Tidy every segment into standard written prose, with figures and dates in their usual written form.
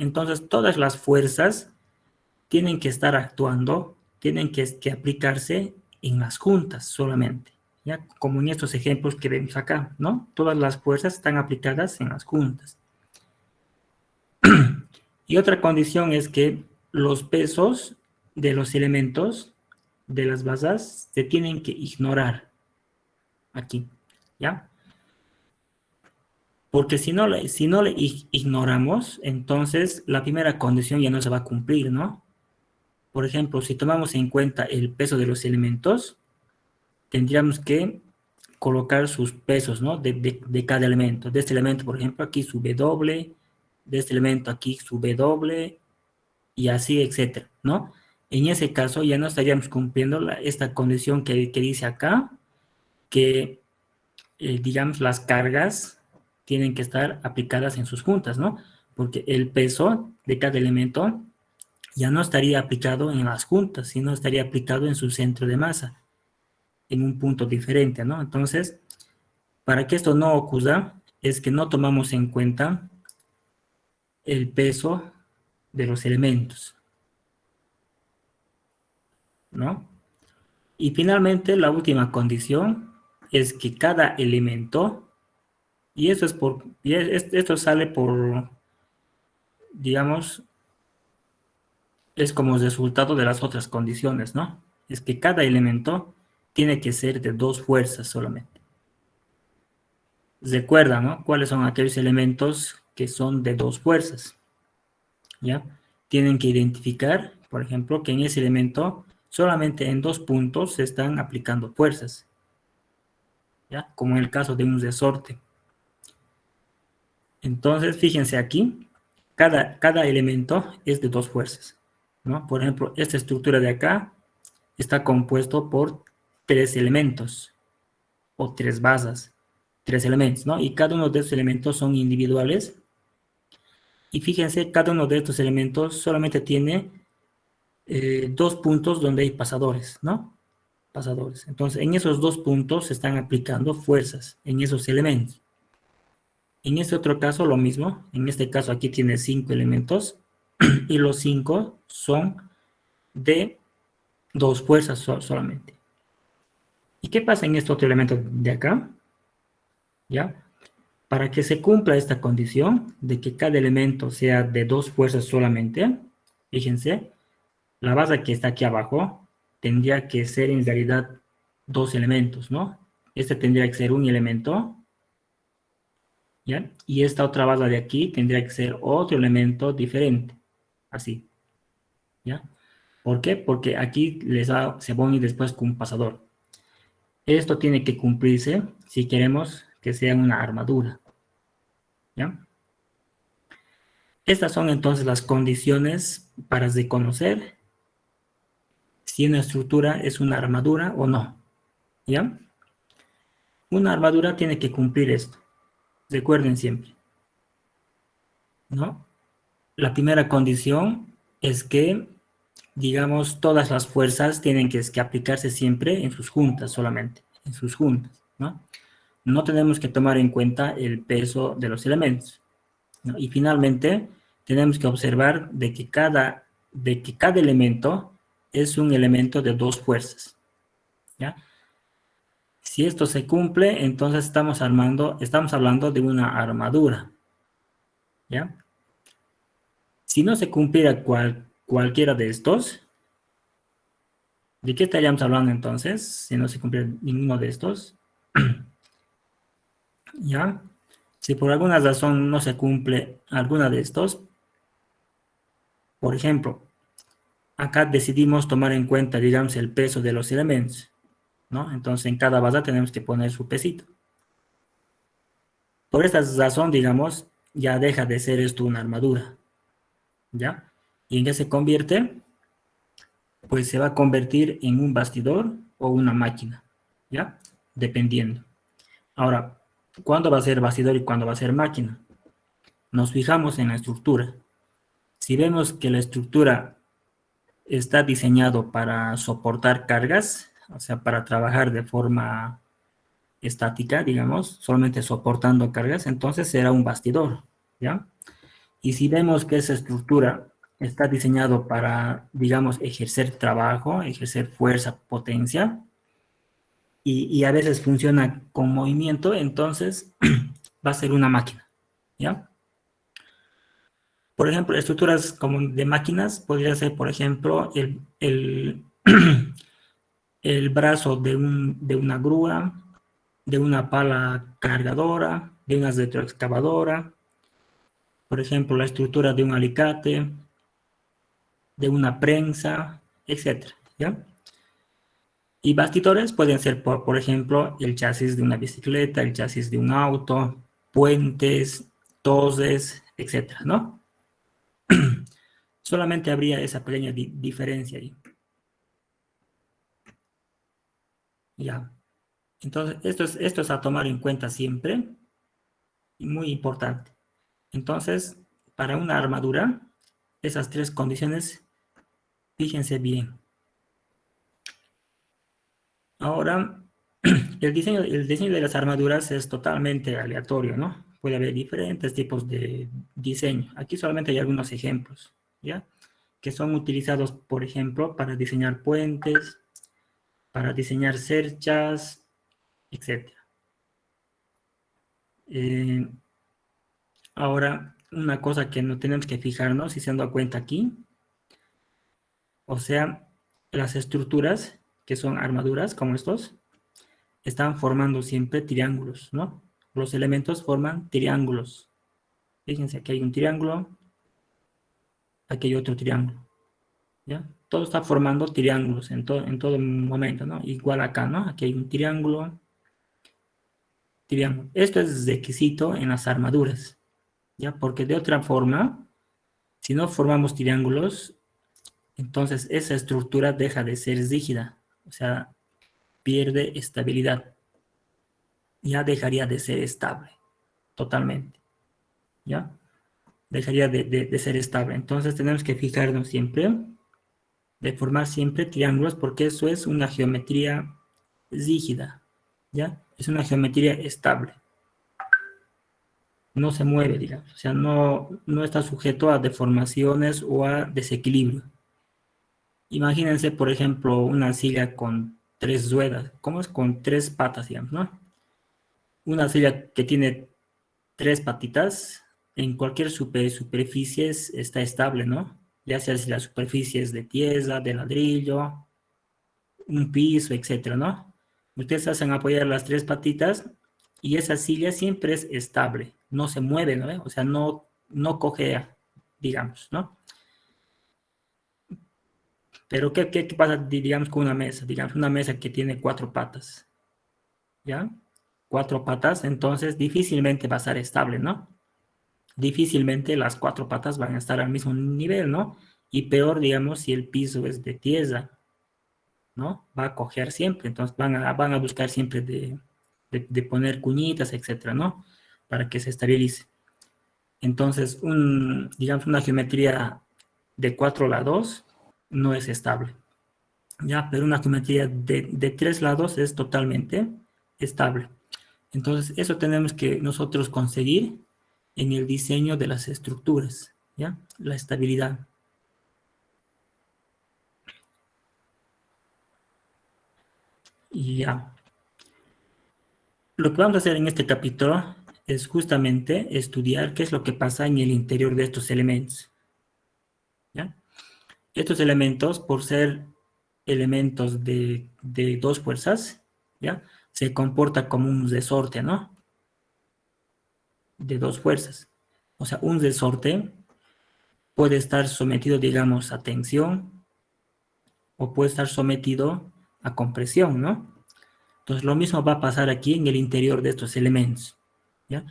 Entonces, todas las fuerzas tienen que estar actuando, tienen que aplicarse en las juntas solamente, ¿ya? Como en estos ejemplos que vemos acá, ¿no? Todas las fuerzas están aplicadas en las juntas. Y otra condición es que los pesos de los elementos de las basas se tienen que ignorar aquí, ¿ya? Porque si no le ignoramos, entonces la primera condición ya no se va a cumplir, ¿no? Por ejemplo, si tomamos en cuenta el peso de los elementos, tendríamos que colocar sus pesos, ¿no? De cada elemento. De este elemento, por ejemplo, aquí su W, de este elemento aquí su W, y así, etcétera, ¿no? En ese caso ya no estaríamos cumpliendo esta condición que dice acá, que, digamos, las cargas tienen que estar aplicadas en sus juntas, ¿no? Porque el peso de cada elemento ya no estaría aplicado en las juntas, sino estaría aplicado en su centro de masa, en un punto diferente, ¿no? Entonces, para que esto no ocurra, es que no tomamos en cuenta el peso de los elementos, ¿no? Y finalmente, la última condición es que cada elemento, y eso es esto sale por, digamos, es como resultado de las otras condiciones, ¿no? Es que cada elemento tiene que ser de dos fuerzas solamente. Recuerda, ¿no? ¿Cuáles son aquellos elementos que son de dos fuerzas? ¿Ya? Tienen que identificar, por ejemplo, que en ese elemento solamente en dos puntos se están aplicando fuerzas, ¿ya? Como en el caso de un resorte. Entonces, fíjense aquí, cada elemento es de dos fuerzas, ¿no? Por ejemplo, esta estructura de acá está compuesto por tres elementos o tres basas, tres elementos, ¿no? Y cada uno de estos elementos son individuales. Y fíjense, cada uno de estos elementos solamente tiene dos puntos donde hay pasadores, ¿no? Pasadores. Entonces, en esos dos puntos se están aplicando fuerzas en esos elementos. En este otro caso, lo mismo. En este caso, aquí tiene 5 elementos y los 5 son de dos fuerzas solamente. ¿Y qué pasa en este otro elemento de acá? ¿Ya? Para que se cumpla esta condición de que cada elemento sea de dos fuerzas solamente, fíjense, la base que está aquí abajo tendría que ser en realidad dos elementos, ¿no? Este tendría que ser un elemento, ¿ya? Y esta otra base de aquí tendría que ser otro elemento diferente, así, ¿ya? ¿Por qué? Porque aquí se pone después con un pasador. Esto tiene que cumplirse si queremos que sea una armadura, ¿ya? Estas son entonces las condiciones para reconocer si una estructura es una armadura o no, ¿ya? Una armadura tiene que cumplir esto. Recuerden siempre, ¿no? La primera condición es que, digamos, todas las fuerzas tienen que aplicarse siempre en sus juntas solamente, en sus juntas, ¿no? No tenemos que tomar en cuenta el peso de los elementos, ¿no? Y finalmente, tenemos que observar de que cada elemento es un elemento de dos fuerzas, ¿ya? Si esto se cumple, entonces estamos hablando de una armadura, ¿ya? Si no se cumpliera cualquiera de estos, ¿de qué estaríamos hablando entonces? Si no se cumpliera ninguno de estos, ¿ya? Si por alguna razón no se cumple alguna de estos, por ejemplo, acá decidimos tomar en cuenta, digamos, el peso de los elementos, ¿no? Entonces en cada base tenemos que poner su pesito. Por esta razón, digamos, ya deja de ser esto una armadura, ¿ya? ¿Y en qué se convierte? Pues se va a convertir en un bastidor o una máquina, ¿ya? Dependiendo. Ahora, ¿cuándo va a ser bastidor y cuándo va a ser máquina? Nos fijamos en la estructura. Si vemos que la estructura está diseñado para soportar cargas, o sea, para trabajar de forma estática, digamos, solamente soportando cargas, entonces será un bastidor, ¿ya? Y si vemos que esa estructura está diseñado para, digamos, ejercer trabajo, ejercer fuerza, potencia, y a veces funciona con movimiento, entonces va a ser una máquina, ¿ya? Por ejemplo, estructuras como de máquinas podría ser, por ejemplo, el brazo de una grúa, de una pala cargadora, de una retroexcavadora, por ejemplo, la estructura de un alicate, de una prensa, etcétera, ¿ya? Y bastidores pueden ser, por ejemplo, el chasis de una bicicleta, el chasis de un auto, puentes, toses, etcétera, ¿no? Solamente habría esa pequeña diferencia ahí. Ya. Entonces, esto es a tomar en cuenta siempre y muy importante. Entonces, para una armadura, esas tres condiciones, fíjense bien. Ahora, el diseño de las armaduras es totalmente aleatorio, ¿no? Puede haber diferentes tipos de diseño. Aquí solamente hay algunos ejemplos, ¿ya? Que son utilizados, por ejemplo, para diseñar puentes, para diseñar cerchas, etc. Eh, Ahora, una cosa que no tenemos que fijarnos, si se han dado cuenta aquí, o sea, las estructuras, que son armaduras como estos, están formando siempre triángulos, ¿no? Los elementos forman triángulos. Fíjense, aquí hay un triángulo, aquí hay otro triángulo, ¿ya? Todo está formando triángulos en todo momento, ¿no? Igual acá, ¿no? Aquí hay un triángulo, triángulo. Esto es requisito en las armaduras, ¿ya? Porque de otra forma, si no formamos triángulos, entonces esa estructura deja de ser rígida, o sea, pierde estabilidad, ya dejaría de ser estable, totalmente, ¿ya? Dejaría de ser estable. Entonces tenemos que fijarnos siempre, de formar siempre triángulos, porque eso es una geometría rígida, ¿ya? Es una geometría estable, no se mueve, digamos, o sea, no está sujeto a deformaciones o a desequilibrio. Imagínense, por ejemplo, una silla con tres ruedas, ¿cómo es? Con tres patas, digamos, ¿no? Una silla que tiene tres patitas, en cualquier superficie está estable, ¿no? Ya sea si la superficie es de tierra, de ladrillo, un piso, etcétera, ¿no? Ustedes hacen apoyar las tres patitas y esa silla siempre es estable, no se mueve, ¿no? O sea, no cojea, digamos, ¿no? Pero ¿qué pasa, digamos, con una mesa? Digamos, una mesa que tiene cuatro patas, ¿ya? Cuatro patas, entonces difícilmente va a estar estable, ¿no? Difícilmente las cuatro patas van a estar al mismo nivel, ¿no? Y peor, digamos, si el piso es de tierra, ¿no? Va a coger siempre, entonces van a buscar siempre de poner cuñitas, etcétera, ¿no? Para que se estabilice. Entonces, digamos, una geometría de cuatro lados no es estable, ¿ya? Pero una geometría de tres lados es totalmente estable. Entonces, eso tenemos que nosotros conseguir en el diseño de las estructuras, ¿ya? La estabilidad. Y ya. Lo que vamos a hacer en este capítulo es justamente estudiar qué es lo que pasa en el interior de estos elementos, ¿ya? Estos elementos, por ser elementos de dos fuerzas, ¿ya? Se comporta como un resorte, ¿no? De dos fuerzas. O sea, un resorte puede estar sometido, digamos, a tensión o puede estar sometido a compresión, ¿no? Entonces, lo mismo va a pasar aquí en el interior de estos elementos, ¿ya?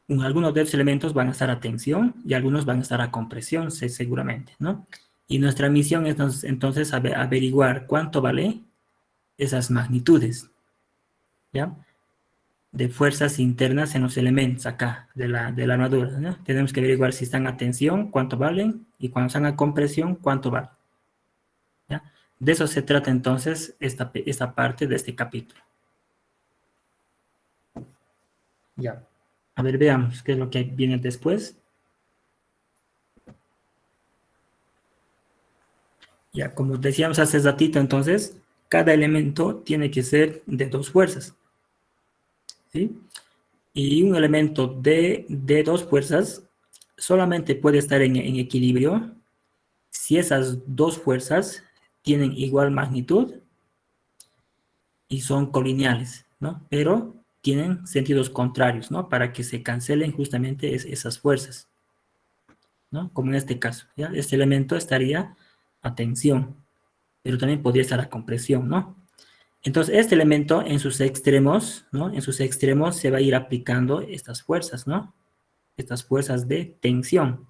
Algunos de estos elementos van a estar a tensión y algunos van a estar a compresión, seguramente, ¿no? Y nuestra misión es entonces averiguar cuánto vale esas magnitudes, ¿ya? De fuerzas internas en los elementos acá de la armadura, ¿no? Tenemos que averiguar si están a tensión, cuánto valen, y cuando están a compresión, cuánto valen, ¿ya? De eso se trata entonces esta parte de este capítulo. Ya. A ver, veamos qué es lo que viene después. Ya, como decíamos hace ratito, entonces, cada elemento tiene que ser de dos fuerzas, ¿sí? Y un elemento de dos fuerzas solamente puede estar en equilibrio si esas dos fuerzas tienen igual magnitud y son colineales, ¿no? Pero tienen sentidos contrarios, ¿no? Para que se cancelen justamente esas fuerzas, ¿no? Como en este caso, ¿ya? Este elemento estaría a tensión, pero también podría estar a compresión, ¿no? Entonces, este elemento en sus extremos, ¿no? En sus extremos se va a ir aplicando estas fuerzas, ¿no? Estas fuerzas de tensión.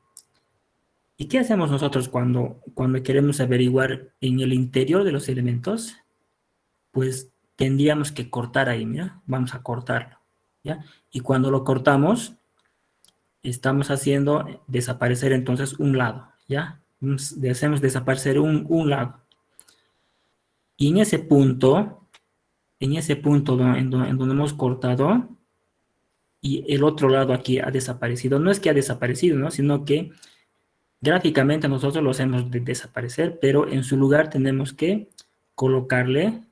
¿Y qué hacemos nosotros cuando queremos averiguar en el interior de los elementos? Pues tendríamos que cortar ahí, mira, vamos a cortarlo, ¿ya? Y cuando lo cortamos, estamos haciendo desaparecer entonces un lado, ¿ya? Hacemos desaparecer un lado. Y en ese punto en donde hemos cortado, y el otro lado aquí ha desaparecido. No es que ha desaparecido, ¿no? Sino que gráficamente nosotros lo hacemos desaparecer, pero en su lugar tenemos que colocarle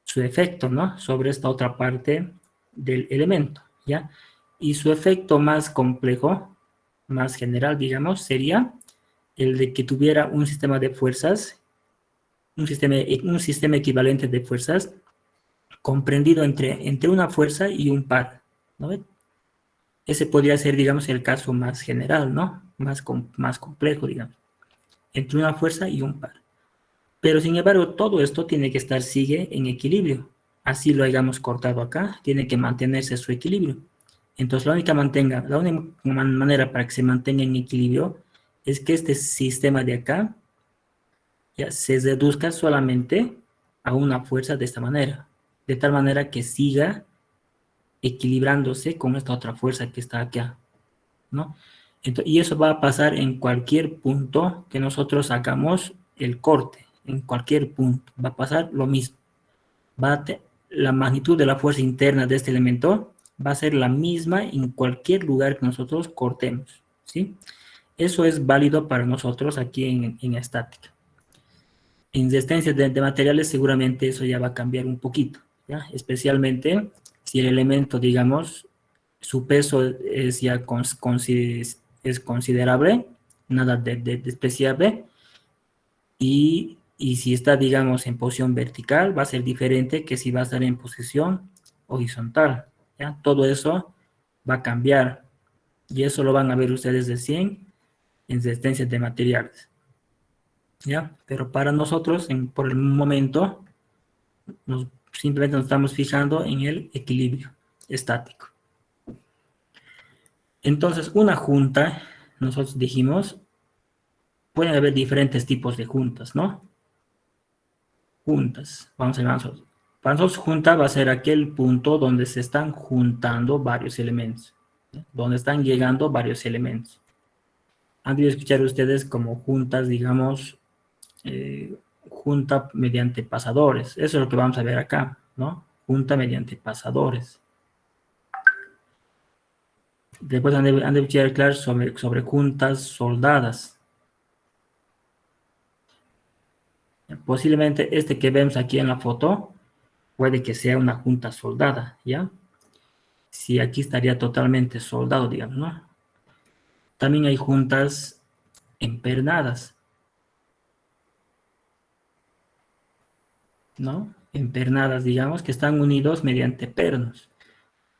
su efecto, ¿no? Sobre esta otra parte del elemento, ¿ya? Y su efecto más complejo, más general, digamos, sería el de que tuviera un sistema de fuerzas, un sistema equivalente de fuerzas comprendido entre una fuerza y un par, ¿no? Ese podría ser, digamos, el caso más general, ¿no? Más complejo, digamos, entre una fuerza y un par. Pero sin embargo, todo esto tiene que sigue en equilibrio. Así lo hayamos cortado acá, tiene que mantenerse su equilibrio. Entonces, la única manera para que se mantenga en equilibrio es que este sistema de acá ya se reduzca solamente a una fuerza de esta manera, de tal manera que siga equilibrándose con esta otra fuerza que está acá, ¿no? Y eso va a pasar en cualquier punto que nosotros hagamos el corte, en cualquier punto va a pasar lo mismo. La magnitud de la fuerza interna de este elemento va a ser la misma en cualquier lugar que nosotros cortemos, ¿sí? Eso es válido para nosotros aquí en estática. En resistencia de materiales seguramente eso ya va a cambiar un poquito, ¿ya? Especialmente si el elemento, digamos, su peso es ya es considerable, nada de despreciable, y si está, digamos, en posición vertical, va a ser diferente que si va a estar en posición horizontal, ¿ya? Todo eso va a cambiar, y eso lo van a ver ustedes recién en resistencia de materiales, ¿ya? Pero para nosotros, por el momento, simplemente nos estamos fijando en el equilibrio estático. Entonces, una junta, nosotros dijimos, pueden haber diferentes tipos de juntas, ¿no? Juntas. Vamos a ver, para nosotros, junta va a ser aquel punto donde se están juntando varios elementos, ¿sí? Donde están llegando varios elementos. Han de escuchar ustedes como juntas, digamos, junta mediante pasadores. Eso es lo que vamos a ver acá, ¿no? Junta mediante pasadores. Después han de escuchar claro sobre juntas soldadas. Posiblemente este que vemos aquí en la foto puede que sea una junta soldada, ¿ya? Si aquí estaría totalmente soldado, digamos, ¿no? También hay juntas empernadas, ¿no? Empernadas, digamos, que están unidos mediante pernos.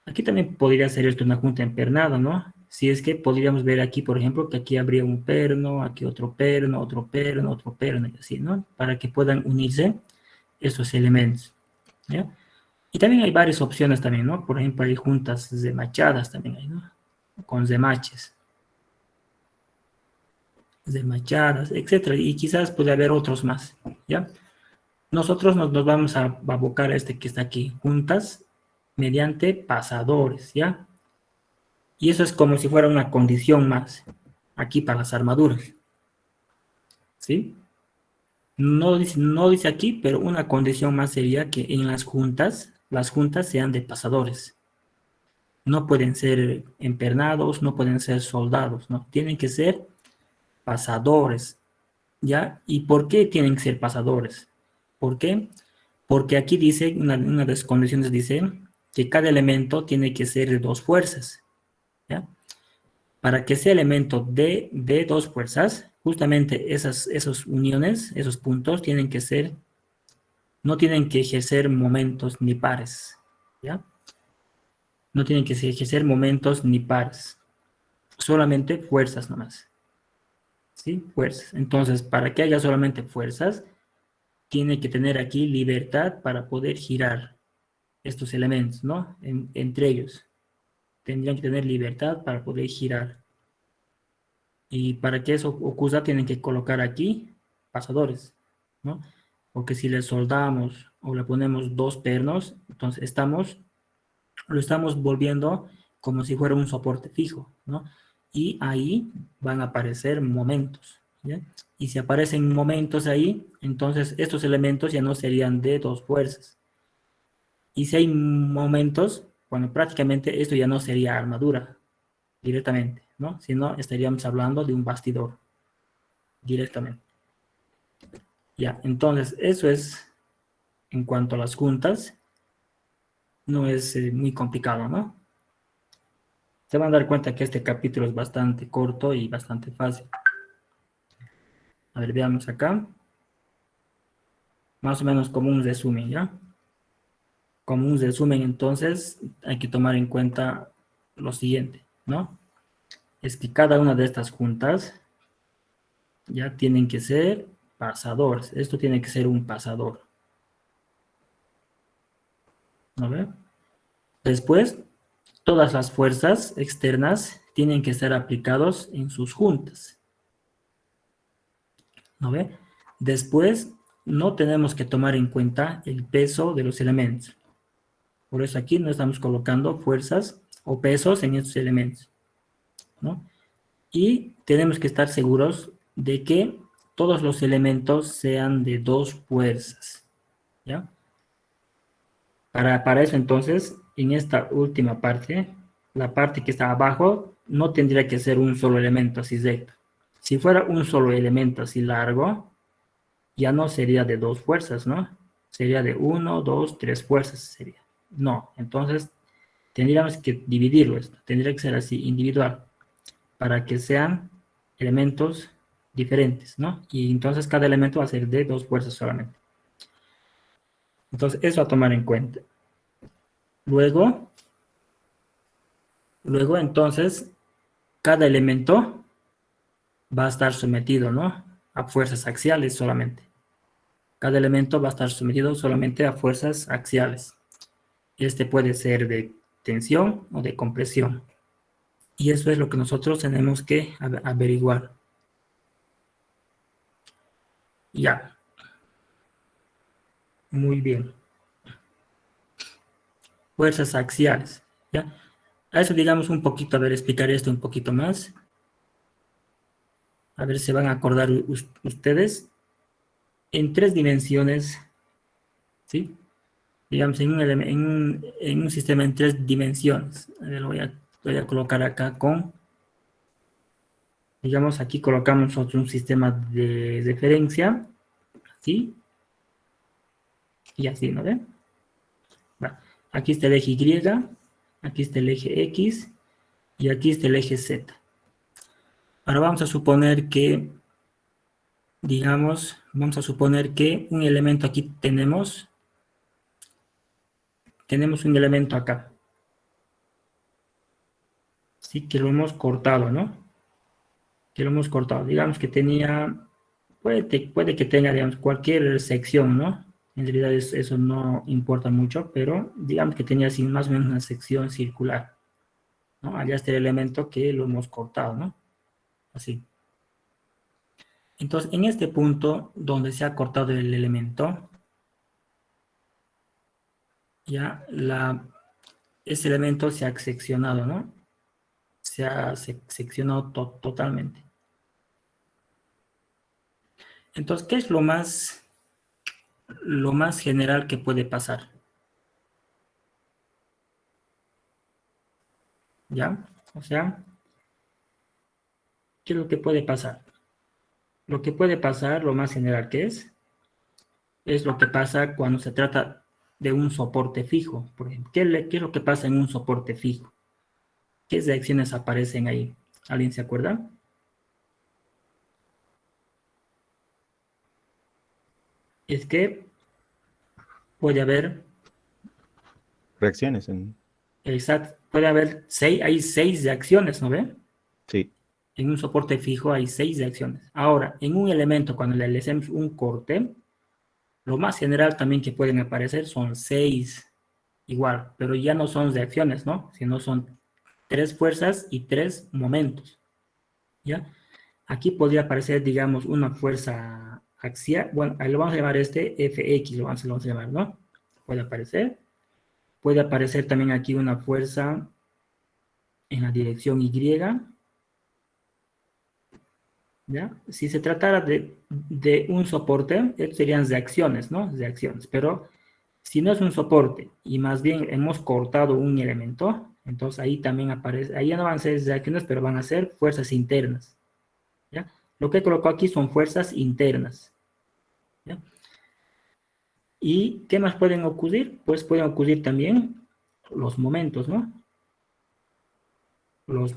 Aquí también podría ser esto una junta empernada, ¿no? Si es que podríamos ver aquí, por ejemplo, que aquí habría un perno, aquí otro perno, otro perno, otro perno, y así, ¿no? Para que puedan unirse esos elementos, ¿ya? Y también hay varias opciones también, ¿no? Por ejemplo, hay juntas remachadas también hay, ¿no? Con remaches, remachadas, etcétera. Y quizás puede haber otros más, ¿ya? Nosotros nos vamos a abocar a este que está aquí, juntas mediante pasadores, ¿ya? Y eso es como si fuera una condición más, aquí para las armaduras, ¿sí? No dice aquí, pero una condición más sería que en las juntas sean de pasadores. No pueden ser empernados, no pueden ser soldados, ¿no? Tienen que ser pasadores. ¿ya? ¿Y por qué tienen que ser pasadores? ¿Por qué? Porque aquí dice, una de las condiciones dice que cada elemento tiene que ser de dos fuerzas, ¿ya? Para que sea elemento de dos fuerzas, justamente esas uniones, esos puntos tienen que ser, no tienen que ejercer momentos ni pares, ¿ya? No tienen que ejercer momentos ni pares, solamente fuerzas nomás, ¿sí? Fuerzas. Entonces, para que haya solamente fuerzas, tiene que tener aquí libertad para poder girar estos elementos, ¿no? Entre ellos. Tendrían que tener libertad para poder girar. Y para que eso ocurra, tienen que colocar aquí pasadores, ¿no? Porque si le soldamos o le ponemos dos pernos, entonces lo estamos volviendo como si fuera un soporte fijo, ¿no? Y ahí van a aparecer momentos, ¿ya? Y si aparecen momentos ahí, entonces estos elementos ya no serían de dos fuerzas. Y si hay momentos, bueno, prácticamente esto ya no sería armadura directamente, ¿no? Sino estaríamos hablando de un bastidor directamente. Ya, entonces eso es en cuanto a las juntas, no es muy complicado, ¿no? Se van a dar cuenta que este capítulo es bastante corto y bastante fácil. A ver, veamos acá. Más o menos como un resumen, ¿ya? Como un resumen, entonces, hay que tomar en cuenta lo siguiente, ¿no? Es que cada una de estas juntas ya tienen que ser pasadores. Esto tiene que ser un pasador, ¿no ve? Después, todas las fuerzas externas tienen que ser aplicados en sus juntas, ¿no ve? Después, no tenemos que tomar en cuenta el peso de los elementos. Por eso aquí no estamos colocando fuerzas o pesos en estos elementos, ¿no? Y tenemos que estar seguros de que todos los elementos sean de dos fuerzas, ¿ya? Para eso entonces, en esta última parte, la parte que está abajo, no tendría que ser un solo elemento así recto. Si fuera un solo elemento así largo, ya no sería de dos fuerzas, ¿no? Sería de uno, dos, tres fuerzas sería. No, entonces tendríamos que dividirlo esto, tendría que ser así, individual, para que sean elementos diferentes, ¿no? Y entonces cada elemento va a ser de dos fuerzas solamente. Entonces, eso a tomar en cuenta. Luego, entonces, cada elemento va a estar sometido, ¿no? A fuerzas axiales solamente. Cada elemento va a estar sometido solamente a fuerzas axiales. Este puede ser de tensión o de compresión. Y eso es lo que nosotros tenemos que averiguar. Ya, muy bien. Fuerzas axiales, ¿ya? A eso digamos un poquito, a ver, explicar esto un poquito más. A ver si se van a acordar ustedes. En tres dimensiones, ¿sí? Digamos, en un sistema en tres dimensiones. A ver, voy a colocar acá con, digamos, aquí colocamos nosotros un sistema de referencia, ¿sí? Y así, ¿no ven? Va. Aquí está el eje Y, aquí está el eje X y aquí está el eje Z. Ahora vamos a suponer que, digamos, vamos a suponer que un elemento aquí tenemos un elemento acá, sí, que lo hemos cortado, ¿no? Que lo hemos cortado. Digamos que puede que tenga, digamos, cualquier sección, ¿no? En realidad eso no importa mucho, pero digamos que tenía así más o menos una sección circular, ¿no? Allá está el elemento que lo hemos cortado, ¿no? Así. Entonces, en este punto donde se ha cortado el elemento, ya ese elemento se ha seccionado, ¿no? Se ha seccionado totalmente. Entonces, ¿qué es lo más general que puede pasar? ¿Ya? O sea, ¿qué es lo que puede pasar? Lo que puede pasar, lo más general que es lo que pasa cuando se trata de un soporte fijo. Por ejemplo, ¿qué es lo que pasa en un soporte fijo? ¿Qué reacciones aparecen ahí? ¿Alguien se acuerda? Es que puede haber, Reacciones en... exacto, puede haber hay 6 reacciones, ¿no ve? Sí. En un soporte fijo hay 6 reacciones. Ahora, en un elemento, cuando le hacemos un corte, lo más general también que pueden aparecer son 6 igual, pero ya no son reacciones, ¿no? Sino son 3 fuerzas y 3 momentos, ¿ya? Aquí podría aparecer, digamos, una fuerza axial, bueno, ahí lo vamos a llamar Fx, lo vamos a llamar, ¿no? Puede aparecer. Puede aparecer también aquí una fuerza en la dirección Y, ¿ya? Si se tratara de un soporte, estos serían reacciones, ¿no? Reacciones, pero si no es un soporte y más bien hemos cortado un elemento, entonces ahí también aparece, ahí ya no van a ser reacciones, pero van a ser fuerzas internas, ¿ya? Lo que colocó aquí son fuerzas internas, ¿ya? ¿Y qué más pueden ocurrir? Pues pueden ocurrir también los momentos, ¿no? Los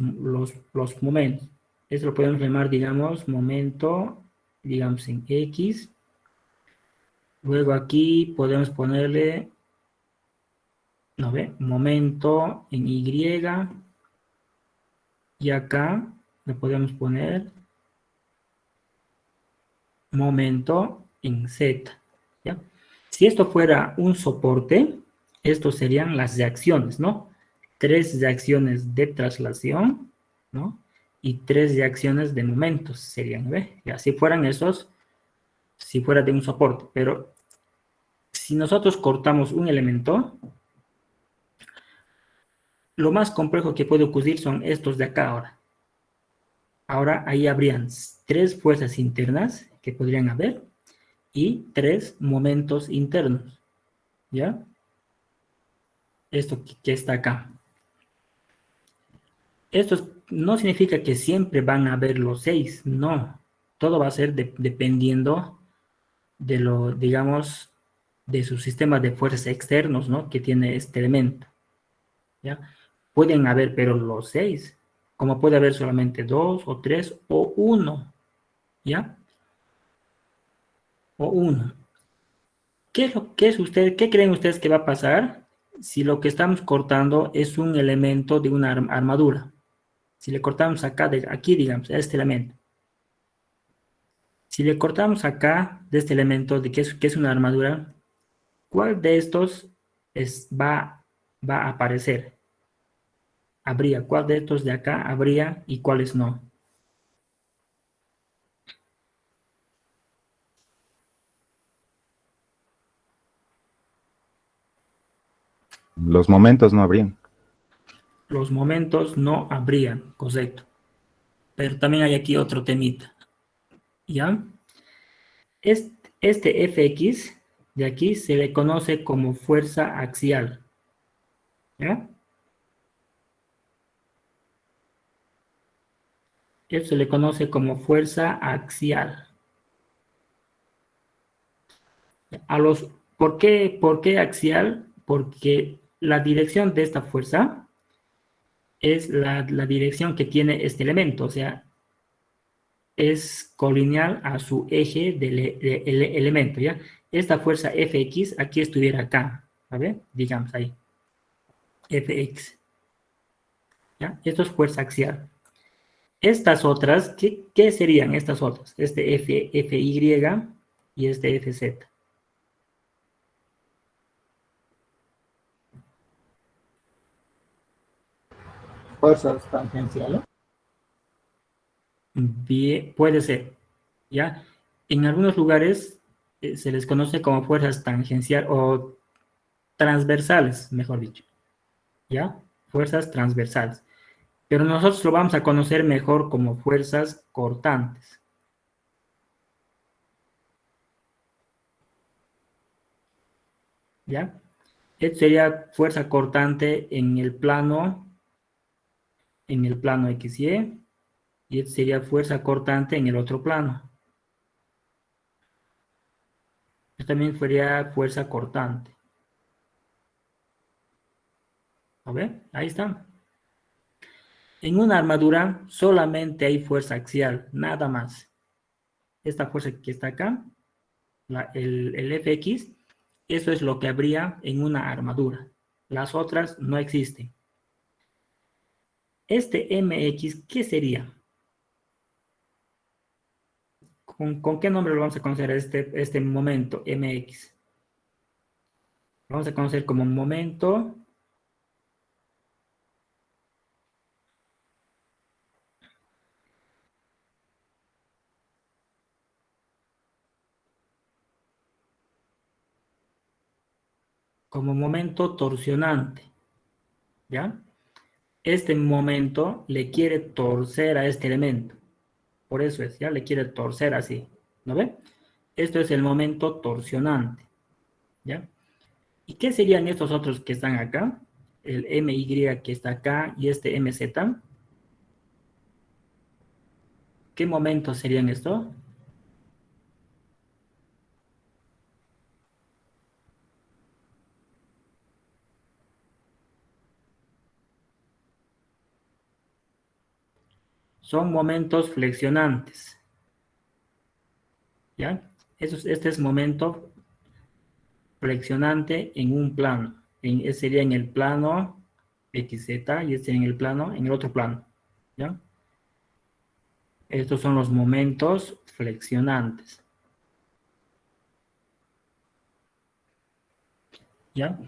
momentos. Esto lo podemos llamar, digamos, momento, digamos, en X. Luego aquí podemos ponerle, ¿no ve? Momento en Y. Y acá le podemos poner momento en Z, ¿ya? Si esto fuera un soporte, estos serían las reacciones, ¿no? 3 reacciones de traslación, ¿no? Y 3 reacciones de momentos serían, ¿ve? Ya, si fueran esos, si fuera de un soporte, pero si nosotros cortamos un elemento, lo más complejo que puede ocurrir son estos de acá ahora. Ahora ahí habrían 3 fuerzas internas que podrían haber y 3 momentos internos, ¿ya? Esto que está acá. Esto no significa que siempre van a haber los 6, no. Todo va a ser dependiendo de lo, digamos, de su sistema de fuerzas externos, ¿no? Que tiene este elemento, ¿ya? Pueden haber, pero los 6, como puede haber solamente 2 o 3 o 1, ¿ya? O 1. ¿Qué creen ustedes que va a pasar si lo que estamos cortando es un elemento de una armadura? Si le cortamos acá, aquí, digamos, a este elemento. Si le cortamos acá de este elemento de que es una armadura, ¿cuál de estos va a aparecer? Habría, ¿cuál de estos de acá habría y cuáles no? Los momentos no habrían. Los momentos no habrían, correcto. Pero también hay aquí otro temita, ¿ya? Este Fx de aquí se le conoce como fuerza axial, ¿ya? Esto se le conoce como fuerza axial. ¿Por qué axial? Porque la dirección de esta fuerza es la dirección que tiene este elemento, o sea, es colineal a su eje del elemento, ¿ya? Esta fuerza Fx aquí estuviera acá, ¿vale? Digamos ahí, Fx, ¿ya? Esto es fuerza axial. Estas otras, ¿qué serían estas otras? Este Fy y este Fz. Fuerzas tangenciales. Bien, puede ser, ¿ya? En algunos lugares se les conoce como fuerzas tangenciales o transversales, mejor dicho, ¿ya? Fuerzas transversales. Pero nosotros lo vamos a conocer mejor como fuerzas cortantes, ¿ya? Esto sería fuerza cortante en el plano XY, y esto sería fuerza cortante en el otro plano, Esto también sería fuerza cortante. ¿Lo ve? Ahí está. En una armadura solamente hay fuerza axial, nada más. Esta fuerza que está acá, el Fx, eso es lo que habría en una armadura. Las otras no existen. Este Mx, ¿qué sería? ¿Con qué nombre lo vamos a conocer este momento Mx? Lo vamos a conocer como momento torsionante, ¿ya? Este momento le quiere torcer a este elemento. Por eso es, ya le quiere torcer así. ¿No ve? Esto es el momento torsionante, ¿ya? ¿Y qué serían estos otros que están acá? El MY que está acá y este MZ. ¿Qué momentos serían estos? Son momentos flexionantes, ¿ya? Este es momento flexionante en un plano. Sería en el plano XZ y este en el plano, en el otro plano, ¿ya? Estos son los momentos flexionantes, ¿ya?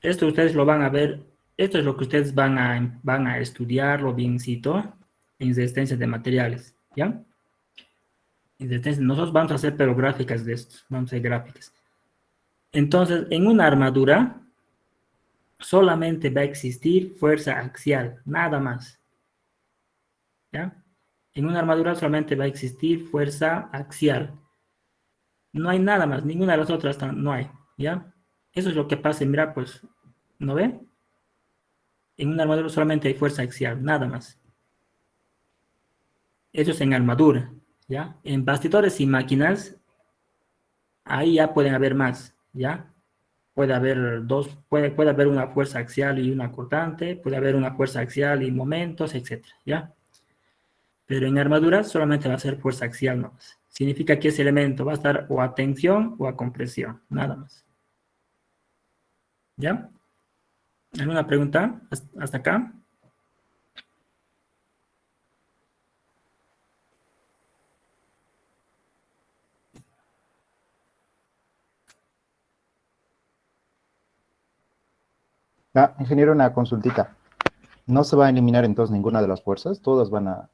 Esto ustedes lo van a ver, esto es lo que ustedes van a estudiarlo biencito en resistencia de materiales, ¿ya? Nosotros vamos a hacer pero gráficas de estos, vamos a hacer gráficas. Entonces, en una armadura solamente va a existir fuerza axial, nada más, ¿ya? En una armadura solamente va a existir fuerza axial. No hay nada más, ninguna de las otras no hay, ¿ya? Eso es lo que pasa, mira, pues, ¿no ve? En una armadura solamente hay fuerza axial, nada más. Eso es en armadura, ¿ya? En bastidores y máquinas, ahí ya pueden haber más, ¿ya? Puede haber puede haber una fuerza axial y una cortante, puede haber una fuerza axial y momentos, etcétera, ¿ya? Pero en armadura solamente va a ser fuerza axial nomás. Significa que ese elemento va a estar o a tensión o a compresión, nada más. ¿Ya? ¿Alguna pregunta hasta acá? Ah, ingeniero, una consultita. ¿No se va a eliminar entonces ninguna de las fuerzas? ¿Todas van a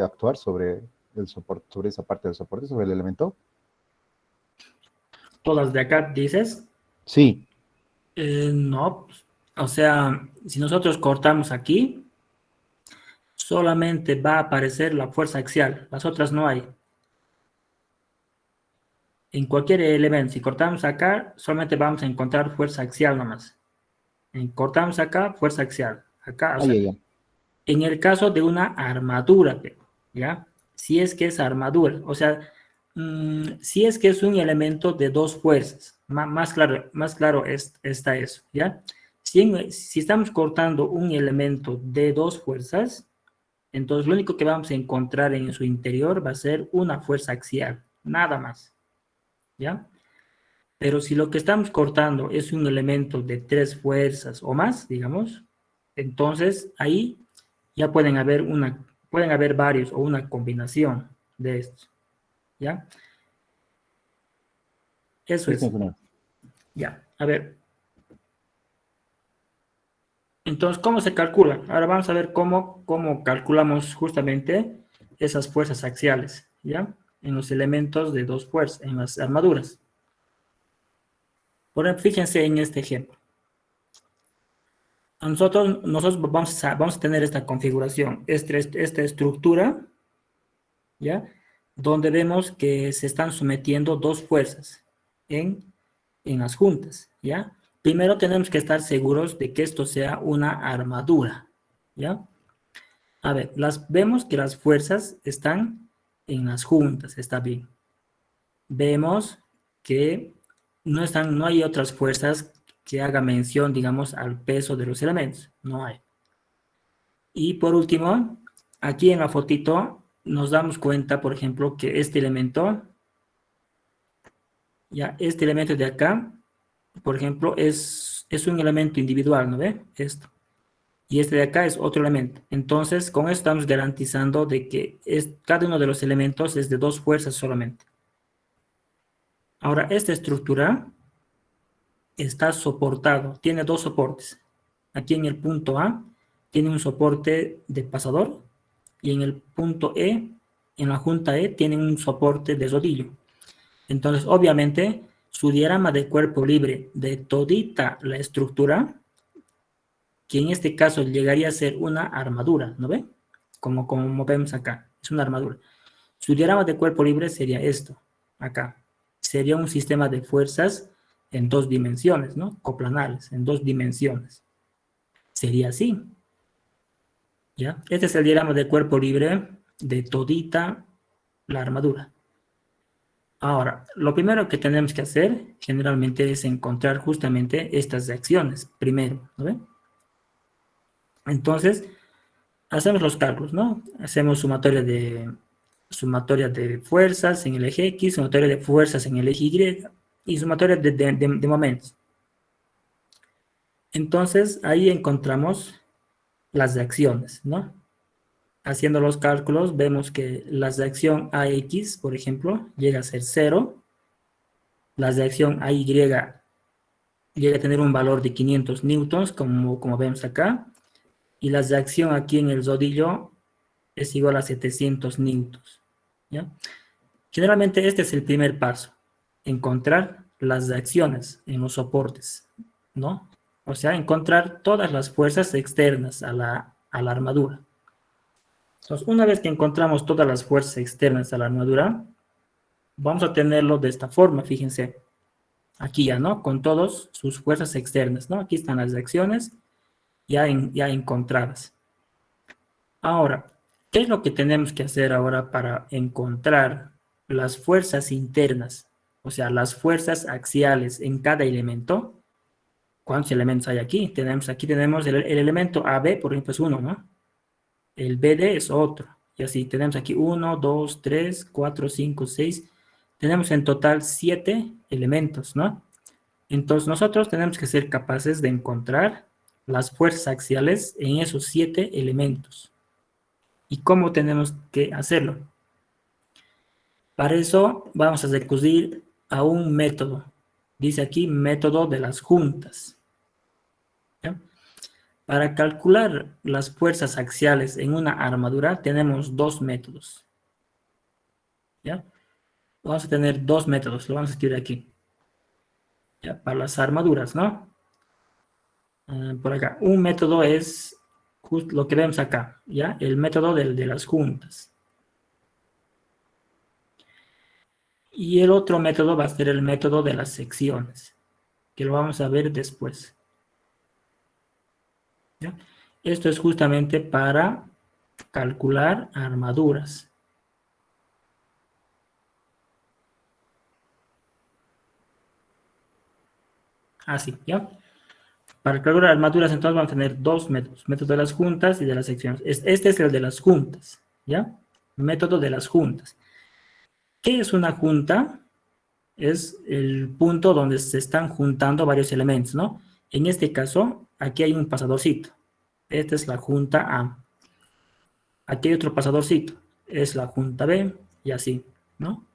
actuar sobre el soporte, sobre esa parte del soporte, sobre el elemento? Todas de acá dices. Sí. No, o sea, si nosotros cortamos aquí, solamente va a aparecer la fuerza axial, las otras no hay. En cualquier elemento, si cortamos acá, solamente vamos a encontrar fuerza axial nomás. Cortamos acá, fuerza axial. Acá, o sea, Ahí, ahí. en el caso de una armadura, ¿ya? Si es que es armadura, o sea, si es que es un elemento de dos fuerzas, más claro está eso, ¿ya? Si estamos cortando un elemento de dos fuerzas, entonces lo único que vamos a encontrar en su interior va a ser una fuerza axial, nada más, ¿ya? Pero si lo que estamos cortando es un elemento de tres fuerzas o más, digamos, entonces ahí ya pueden haber varios o una combinación de estos, ¿ya? Eso Listo, es, ingeniero. ya. A ver, entonces, ¿cómo se calcula? Ahora vamos a ver cómo calculamos justamente esas fuerzas axiales, ¿ya? En los elementos de dos fuerzas, en las armaduras. Por ejemplo, fíjense en este ejemplo. Nosotros vamos a tener esta configuración, esta estructura, ¿ya? Donde vemos que se están sometiendo dos fuerzas en las juntas, ¿ya? Primero tenemos que estar seguros de que esto sea una armadura, ¿ya? A ver, vemos que las fuerzas están en las juntas, está bien. Vemos que no hay otras fuerzas que haga mención, digamos, al peso de los elementos. No hay. Y por último, aquí en la fotito nos damos cuenta, por ejemplo, que este elemento de acá, por ejemplo, es un elemento individual, ¿no ve? Esto. Y este de acá es otro elemento. Entonces, con esto estamos garantizando de que cada uno de los elementos es de dos fuerzas solamente. Ahora, esta estructura está soportado, tiene dos soportes. Aquí en el punto A tiene un soporte de pasador y en el punto E, en la junta E, tiene un soporte de rodillo. Entonces, obviamente, su diagrama de cuerpo libre de todita la estructura, que en este caso llegaría a ser una armadura, ¿no ve? Como vemos acá, es una armadura. Su diagrama de cuerpo libre sería esto, acá. Sería un sistema de fuerzas en dos dimensiones, ¿no? Coplanales, en dos dimensiones. Sería así, ¿ya? Este es el diagrama de cuerpo libre de todita la armadura. Ahora, lo primero que tenemos que hacer generalmente es encontrar justamente estas reacciones primero, ¿no ven? Entonces, hacemos los cálculos, ¿no? Hacemos sumatoria de fuerzas en el eje X, sumatoria de fuerzas en el eje Y y sumatoria de momentos. Entonces, ahí encontramos las reacciones, ¿no? Haciendo los cálculos, vemos que la reacción AX, por ejemplo, llega a ser 0. La reacción AY llega a tener un valor de 500 newtons, como vemos acá. Y la reacción aquí en el rodillo es igual a 700 newtons, ¿ya? Generalmente este es el primer paso, encontrar las reacciones en los soportes, ¿no? O sea, encontrar todas las fuerzas externas a la armadura. Entonces, una vez que encontramos todas las fuerzas externas a la armadura, vamos a tenerlo de esta forma, fíjense. Aquí ya, ¿no? Con todas sus fuerzas externas, ¿no? Aquí están las reacciones ya encontradas. Ahora, ¿qué es lo que tenemos que hacer ahora para encontrar las fuerzas internas? O sea, las fuerzas axiales en cada elemento. ¿Cuántos elementos hay aquí? Aquí tenemos el elemento AB, por ejemplo, es 1, ¿no? El BD es otro. Y así, tenemos aquí 1, 2, 3, 4, 5, 6. Tenemos en total 7 elementos, ¿no? Entonces, nosotros tenemos que ser capaces de encontrar las fuerzas axiales en esos 7 elementos. ¿Y cómo tenemos que hacerlo? Para eso vamos a recurrir a un método. Dice aquí método de las juntas. ¿Ya? Para calcular las fuerzas axiales en una armadura tenemos dos métodos. ¿Ya? Vamos a tener dos métodos, lo vamos a escribir aquí. ¿Ya? Para las armaduras, ¿no? Por acá. Un método es justo lo que vemos acá, ¿ya? El método de las juntas. Y el otro método va a ser el método de las secciones, que lo vamos a ver después. ¿Ya? Esto es justamente para calcular armaduras. Así, ¿ya? Para calcular armaduras, entonces vamos a tener dos métodos. Método de las juntas y de las secciones. Este es el de las juntas, ¿ya? Método de las juntas. ¿Qué es una junta? Es el punto donde se están juntando varios elementos, ¿no? En este caso, aquí hay un pasadorcito. Esta es la junta A. Aquí hay otro pasadorcito. Es la junta B y así, ¿no?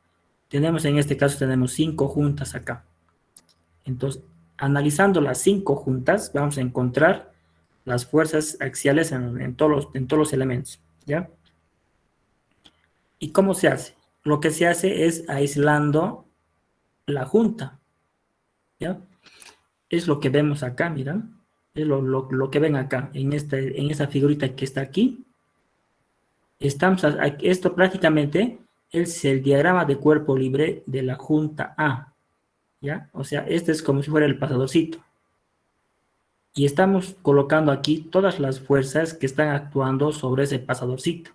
En este caso, tenemos 5 juntas acá. Entonces, analizando las 5 juntas, vamos a encontrar las fuerzas axiales en todos los elementos, ¿ya? ¿Y cómo se hace? Lo que se hace es aislando la junta, ¿ya? Es lo que vemos acá, miren. Es lo que ven acá, en esta figurita que está aquí. Esto prácticamente es el diagrama de cuerpo libre de la junta A, ¿ya? O sea, este es como si fuera el pasadorcito. Y estamos colocando aquí todas las fuerzas que están actuando sobre ese pasadorcito.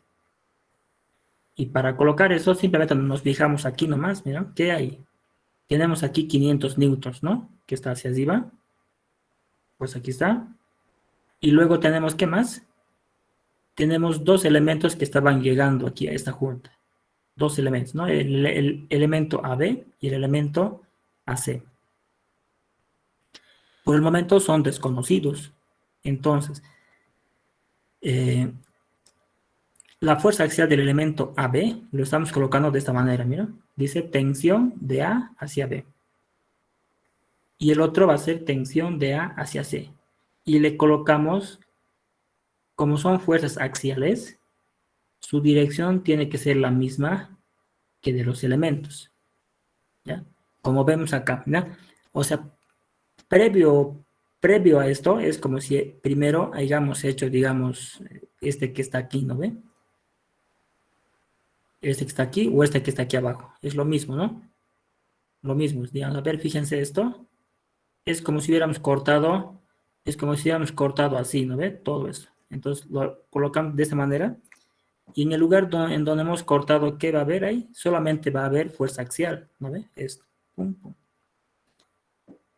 Y para colocar eso, simplemente nos fijamos aquí nomás, miren, ¿qué hay? Tenemos aquí 500 newtons, ¿no? Que está hacia arriba. Pues aquí está. Y luego tenemos, ¿qué más? Tenemos dos elementos que estaban llegando aquí a esta junta. Dos elementos, ¿no? El elemento AB y el elemento AC. Por el momento son desconocidos. Entonces, la fuerza axial del elemento AB lo estamos colocando de esta manera, mira. Dice tensión de A hacia B. Y el otro va a ser tensión de A hacia C. Y le colocamos, como son fuerzas axiales, su dirección tiene que ser la misma que de los elementos. ¿Ya? Como vemos acá, ¿ya? O sea, previo a esto es como si primero hayamos hecho, digamos, este que está aquí, ¿no ve? Este que está aquí o este que está aquí abajo. Es lo mismo, ¿no? Lo mismo. Digamos, a ver, fíjense esto. Es como si hubiéramos cortado, así, ¿no ve? Todo eso. Entonces lo colocamos de esta manera. Y en el lugar en donde hemos cortado, ¿qué va a haber ahí? Solamente va a haber fuerza axial, ¿no ve? Esto. Pum, pum.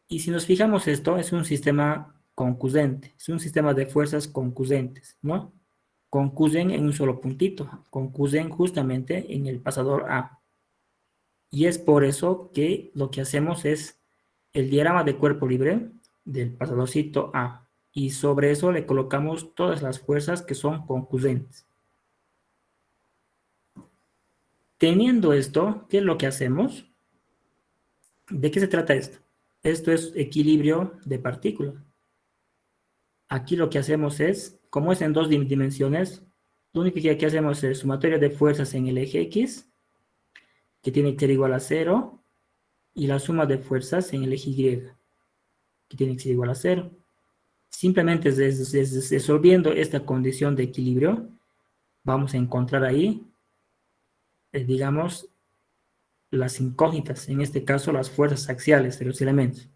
Y si nos fijamos esto, es un sistema concusente, es un sistema de fuerzas concusentes, ¿no? Concusen en un solo puntito, concusen justamente en el pasador A. Y es por eso que lo que hacemos es el diagrama de cuerpo libre del pasadorcito A. Y sobre eso le colocamos todas las fuerzas que son concusentes. Teniendo esto, ¿qué es lo que hacemos? ¿De qué se trata esto? Esto es equilibrio de partículas. Aquí lo que hacemos es, como es en dos dimensiones, lo único que hacemos es sumatoria de fuerzas en el eje X, que tiene que ser igual a 0, y la suma de fuerzas en el eje Y, que tiene que ser igual a 0. Simplemente resolviendo esta condición de equilibrio, vamos a encontrar ahí, digamos, las incógnitas, en este caso las fuerzas axiales de los elementos.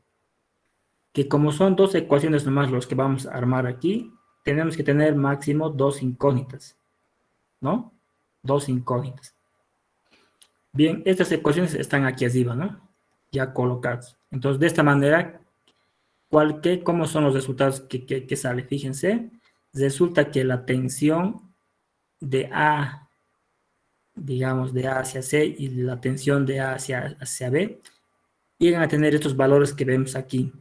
Que como son dos ecuaciones nomás los que vamos a armar aquí, tenemos que tener máximo dos incógnitas, ¿no? Dos incógnitas. Bien, estas ecuaciones están aquí arriba, ¿no? Ya colocadas. Entonces, de esta manera, ¿cómo son los resultados que sale? Fíjense, resulta que la tensión de A, digamos, de A hacia C y la tensión de A hacia B, llegan a tener estos valores que vemos aquí,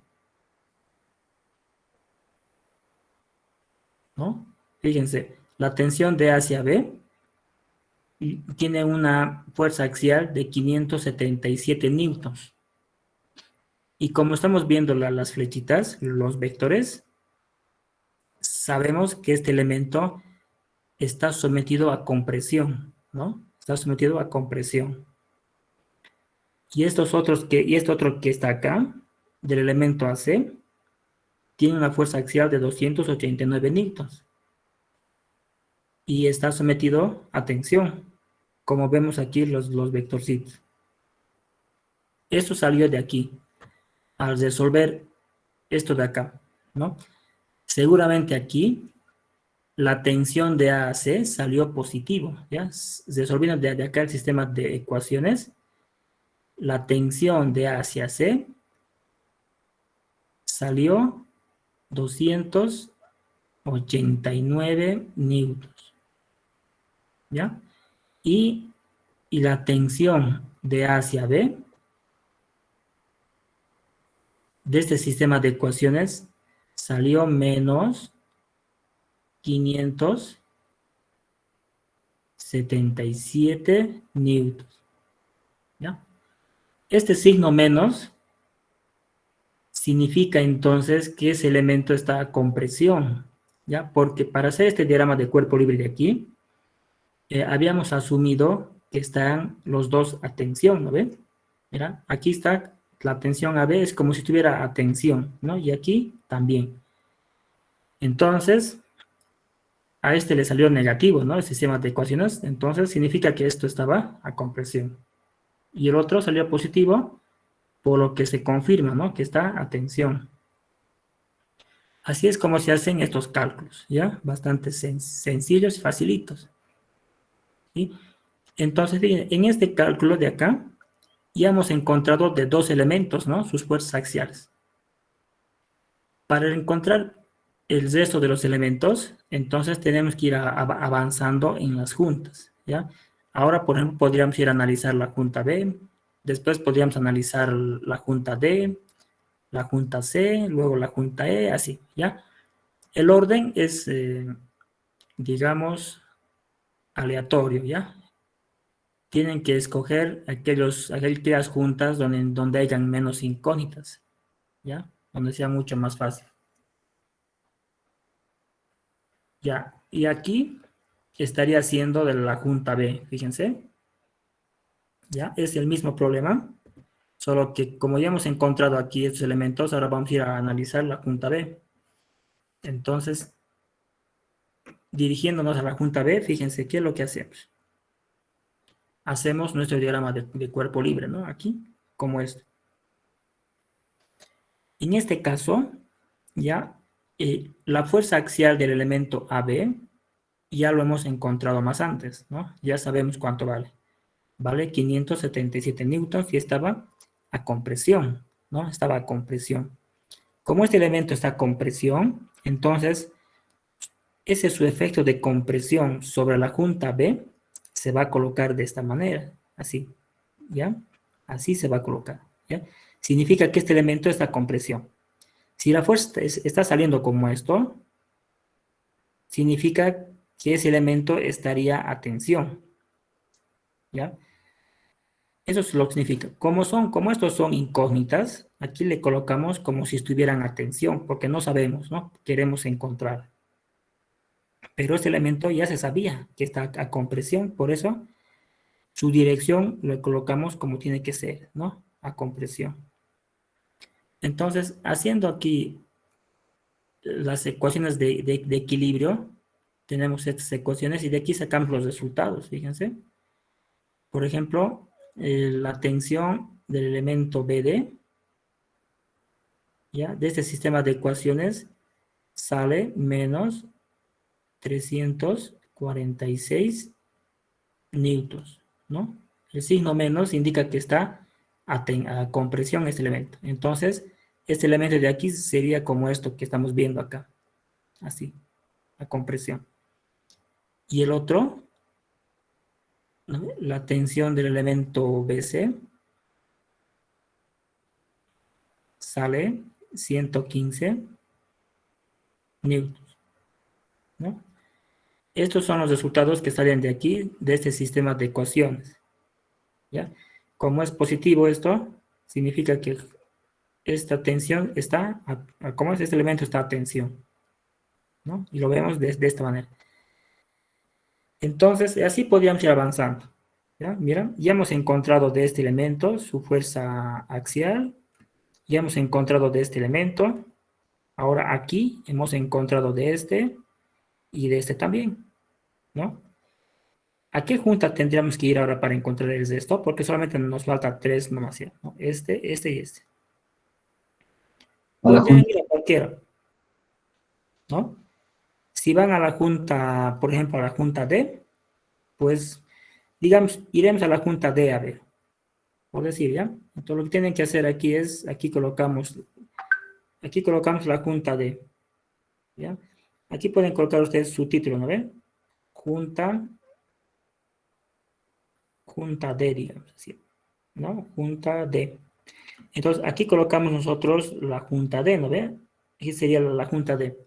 ¿no? Fíjense, la tensión de A hacia B tiene una fuerza axial de 577 newtons. Y como estamos viendo las flechitas, los vectores, sabemos que este elemento está sometido a compresión, ¿no? Está sometido a compresión. Y este otro que está acá, del elemento AC, tiene una fuerza axial de 289 newtons. Y está sometido a tensión, como vemos aquí los vectorcitos. Esto salió de aquí, al resolver esto de acá, ¿no? Seguramente aquí la tensión de A a C salió positivo, ¿ya? Resolviendo de acá el sistema de ecuaciones, la tensión de A hacia C salió 289 newtons, ¿ya? Y la tensión de A hacia B de este sistema de ecuaciones salió menos 577 newtons, ¿ya? Este signo menos significa entonces que ese elemento está a compresión, ¿ya? Porque para hacer este diagrama de cuerpo libre de aquí, habíamos asumido que están los dos a tensión, ¿no ven? Mira, aquí está la tensión AB, es como si tuviera a tensión, ¿no? Y aquí también. Entonces, a este le salió negativo, ¿no? El sistema de ecuaciones, entonces significa que esto estaba a compresión. Y el otro salió positivo, por lo que se confirma, ¿no? Que está a tensión. Así es como se hacen estos cálculos, ¿ya? Bastante sencillos y facilitos. ¿Sí? Entonces, fíjense, en este cálculo de acá, y hemos encontrado de dos elementos, ¿no? Sus fuerzas axiales. Para encontrar el resto de los elementos, entonces tenemos que ir avanzando en las juntas, ¿ya? Ahora, por ejemplo, podríamos ir a analizar la junta B, después podríamos analizar la junta D, la junta C, luego la junta E, así, ¿ya? El orden es, digamos, aleatorio, ¿ya? Tienen que escoger aquellas juntas donde hayan menos incógnitas, ¿ya? Donde sea mucho más fácil. Ya, y aquí estaría siendo de la junta B, fíjense. Ya, es el mismo problema, solo que como ya hemos encontrado aquí estos elementos, ahora vamos a ir a analizar la junta B. Entonces, dirigiéndonos a la junta B, fíjense qué es lo que hacemos. Hacemos nuestro diagrama de cuerpo libre, ¿no? Aquí, como esto. En este caso, ya, la fuerza axial del elemento AB ya lo hemos encontrado más antes, ¿no? Ya sabemos cuánto vale. Vale 577 newtons y estaba a compresión, ¿no? Estaba a compresión. Como este elemento está a compresión, entonces ese su efecto de compresión sobre la junta B se va a colocar de esta manera, así, ¿ya? Así se va a colocar, ¿ya? Significa que este elemento está a compresión. Si la fuerza está saliendo como esto, significa que ese elemento estaría a tensión, ¿ya? Eso es lo que significa. Como estos son incógnitas, aquí le colocamos como si estuvieran a tensión, porque no sabemos, ¿no? Queremos encontrar. Pero este elemento ya se sabía que está a compresión, por eso su dirección lo colocamos como tiene que ser, ¿no? A compresión. Entonces, haciendo aquí las ecuaciones de equilibrio, tenemos estas ecuaciones y de aquí sacamos los resultados, fíjense. Por ejemplo, la tensión del elemento BD, ¿ya? De este sistema de ecuaciones sale menos 346 newtons, ¿no? El signo menos indica que está a compresión este elemento. Entonces, este elemento de aquí sería como esto que estamos viendo acá, así, a compresión. Y el otro, ¿no? La tensión del elemento BC sale 115 newtons, ¿no? Estos son los resultados que salen de aquí, de este sistema de ecuaciones, ¿ya? Como es positivo esto, significa que esta tensión está, como es este elemento está a tensión, ¿no? Y lo vemos de esta manera. Entonces, así podríamos ir avanzando, ¿ya? Mira, ya hemos encontrado de este elemento su fuerza axial, ya hemos encontrado de este elemento, ahora aquí hemos encontrado de este y de este también, ¿no? ¿A qué junta tendríamos que ir ahora para encontrar el de esto? Porque solamente nos falta tres nomás, ¿no? Este y este. Pueden ir a cualquiera, ¿no? Si van a la junta, por ejemplo, a la junta D, pues, digamos, iremos a la junta D a ver, por decir, ¿ya? Entonces, lo que tienen que hacer aquí es, aquí colocamos la junta D, ¿ya? Aquí pueden colocar ustedes su título, ¿no ven? Junta D, digamos así, ¿no? Junta D. Entonces, aquí colocamos nosotros la junta D, ¿no ven? Aquí sería la junta D.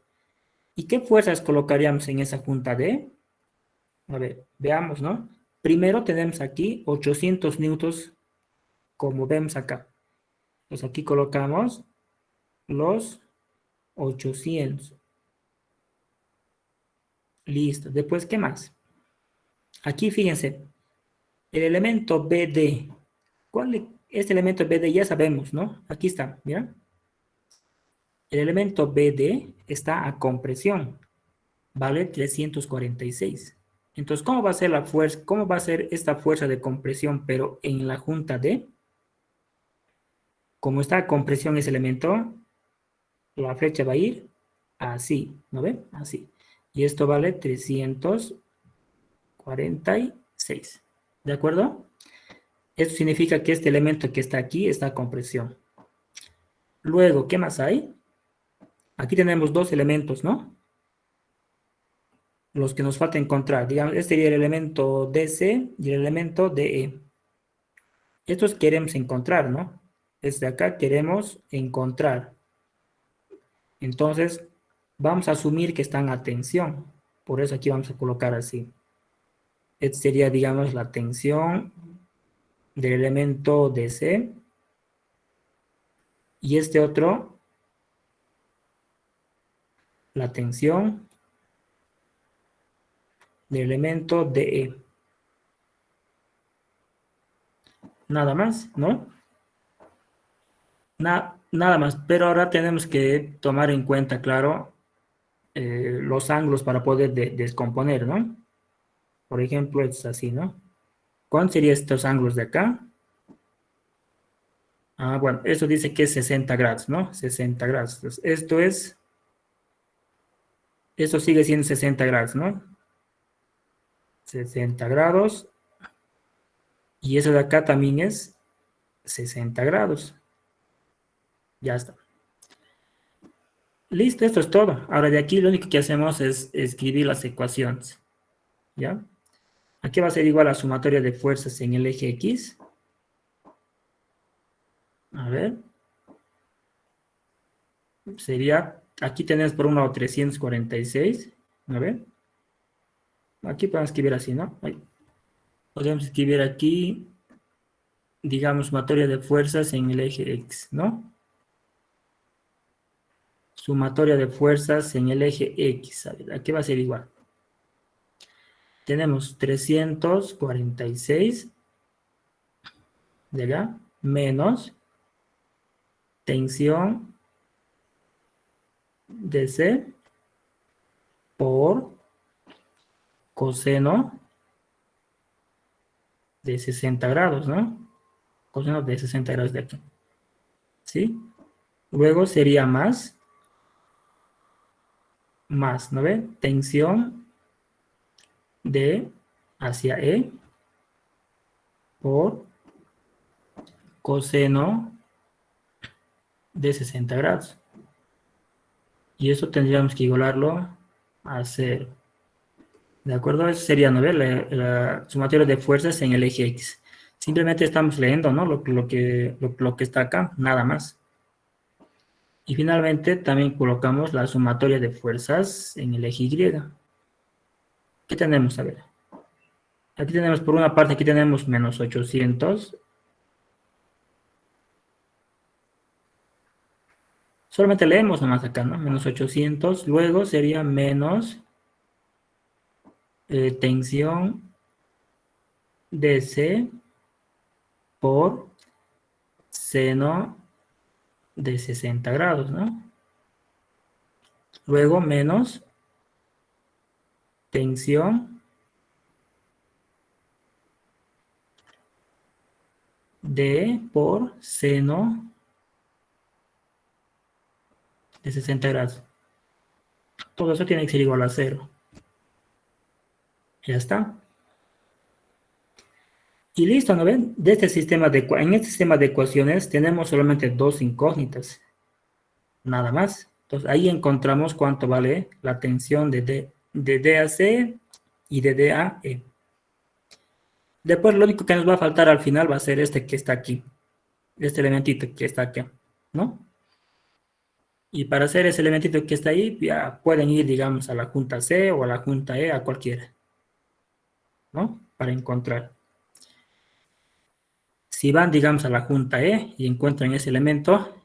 ¿Y qué fuerzas colocaríamos en esa junta D? A ver, veamos, ¿no? Primero tenemos aquí 800 newtons, como vemos acá. Entonces aquí colocamos los 800. Listo. Después, ¿qué más? Aquí fíjense, el elemento BD. Este elemento BD ya sabemos, ¿no? Aquí está, ¿ya? El elemento BD está a compresión, vale 346. Entonces, ¿cómo va a ser la fuerza? ¿Cómo va a ser esta fuerza de compresión, pero en la junta D? Como está a compresión ese elemento, la flecha va a ir así, ¿no ven? Así. Y esto vale 346. ¿De acuerdo? Esto significa que este elemento que está aquí está con presión. Luego, ¿qué más hay? Aquí tenemos dos elementos, ¿no? Los que nos falta encontrar. Digamos, este sería el elemento DC y el elemento DE. Estos queremos encontrar, ¿no? Desde acá queremos encontrar. Entonces, vamos a asumir que están a tensión. Por eso aquí vamos a colocar así. Esta sería, digamos, la tensión del elemento DC. Y este otro, la tensión del elemento DE. Nada más, ¿no? Nada más. Pero ahora tenemos que tomar en cuenta, claro, los ángulos para poder descomponer, ¿no? Por ejemplo, es así, ¿no? ¿Cuántos serían estos ángulos de acá? Ah, bueno, esto dice que es 60 grados, ¿no? 60 grados. Entonces, esto sigue siendo 60 grados, ¿no? 60 grados. Y eso de acá también es 60 grados. Ya está. Listo, esto es todo. Ahora de aquí lo único que hacemos es escribir las ecuaciones. ¿Ya? Aquí va a ser igual a sumatoria de fuerzas en el eje X. A ver. Sería, aquí tenés por un lado 346. A ver. Aquí podemos escribir así, ¿no? Ahí. Podemos escribir aquí, digamos, sumatoria de fuerzas en el eje X, ¿no? Sumatoria de fuerzas en el eje X. A ver, aquí va a ser igual. Tenemos 346 de acá, menos tensión de C por coseno de 60 grados, ¿no? Coseno de 60 grados de aquí. ¿Sí? Luego sería más, ¿no ve? Tensión de hacia E por coseno de 60 grados. Y eso tendríamos que igualarlo a 0. ¿De acuerdo? Eso sería, ¿no? La sumatoria de fuerzas en el eje X. Simplemente estamos leyendo, ¿no? Lo que está acá, nada más. Y finalmente también colocamos la sumatoria de fuerzas en el eje Y. ¿Qué tenemos? A ver. Aquí tenemos, por una parte, aquí tenemos menos 800. Solamente leemos nomás acá, ¿no? Menos 800. Luego sería menos tensión DC por seno de 60 grados, ¿no? Luego menos tensión D por seno de 60 grados. Todo eso tiene que ser igual a 0. Ya está. Y listo, ¿no ven? En este sistema de ecuaciones tenemos solamente dos incógnitas. Nada más. Entonces ahí encontramos cuánto vale la tensión de D a C y de D a E. Después lo único que nos va a faltar al final va a ser este que está aquí. Este elementito que está aquí, ¿no? Y para hacer ese elementito que está ahí, ya pueden ir, digamos, a la junta C o a la junta E, a cualquiera, ¿no? Para encontrar. Si van, digamos, a la junta E y encuentran ese elemento,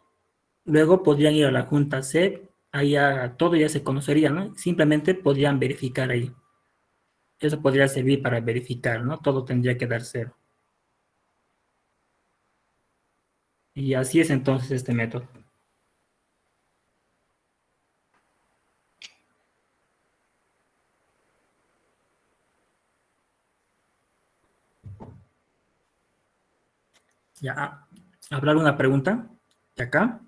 luego podrían ir a la junta C, ahí ya, todo ya se conocería, ¿no? Simplemente podrían verificar ahí. Eso podría servir para verificar, ¿no? Todo tendría que dar 0. Y así es entonces este método. Ya, ¿habrá alguna pregunta de acá?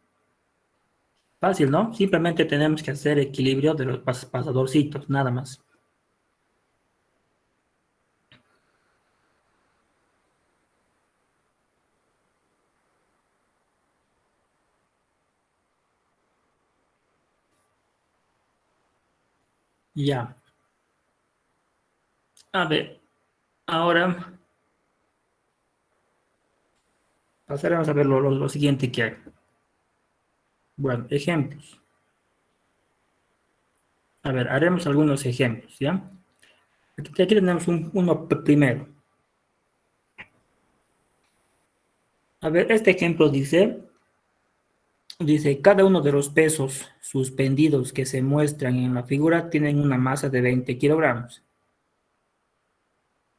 Fácil, ¿no? Simplemente tenemos que hacer equilibrio de los pasadorcitos, nada más. Ya. A ver, ahora pasaremos a ver lo siguiente que hay. Bueno, ejemplos. A ver, haremos algunos ejemplos, ¿ya? Aquí tenemos uno primero. A ver, este ejemplo dice, cada uno de los pesos suspendidos que se muestran en la figura tienen una masa de 20 kilogramos.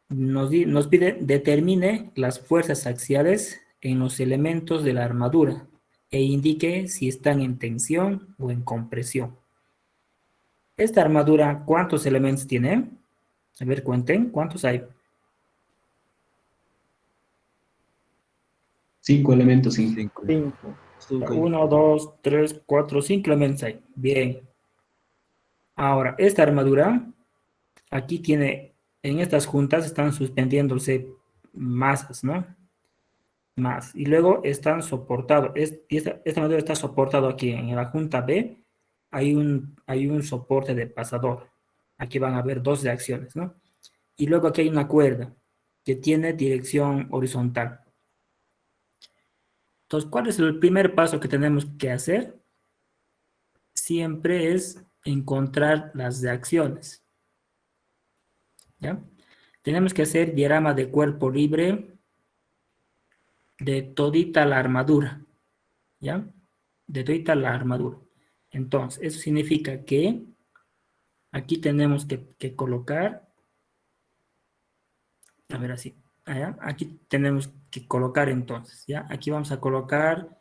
Nos pide, determine las fuerzas axiales en los elementos de la armadura e indique si están en tensión o en compresión. Esta armadura, ¿cuántos elementos tiene? A ver, cuenten, ¿cuántos hay? 5 elementos, sí. 5. 5. 1, 2, 3, 4, 5 elementos hay. Bien. Ahora, esta armadura, aquí tiene, en estas juntas están suspendiéndose masas, ¿no? Más. Y luego están soportados. Esta armadura está soportado aquí. En la junta B hay un soporte de pasador. Aquí van a haber dos reacciones, ¿no? Y luego aquí hay una cuerda que tiene dirección horizontal. Entonces, ¿cuál es el primer paso que tenemos que hacer? Siempre es encontrar las reacciones. ¿Ya? Tenemos que hacer diagrama de cuerpo libre de todita la armadura. ¿Ya? De todita la armadura. Entonces, eso significa que aquí tenemos que colocar, a ver así, allá, aquí tenemos que colocar entonces, ¿ya? Aquí vamos a colocar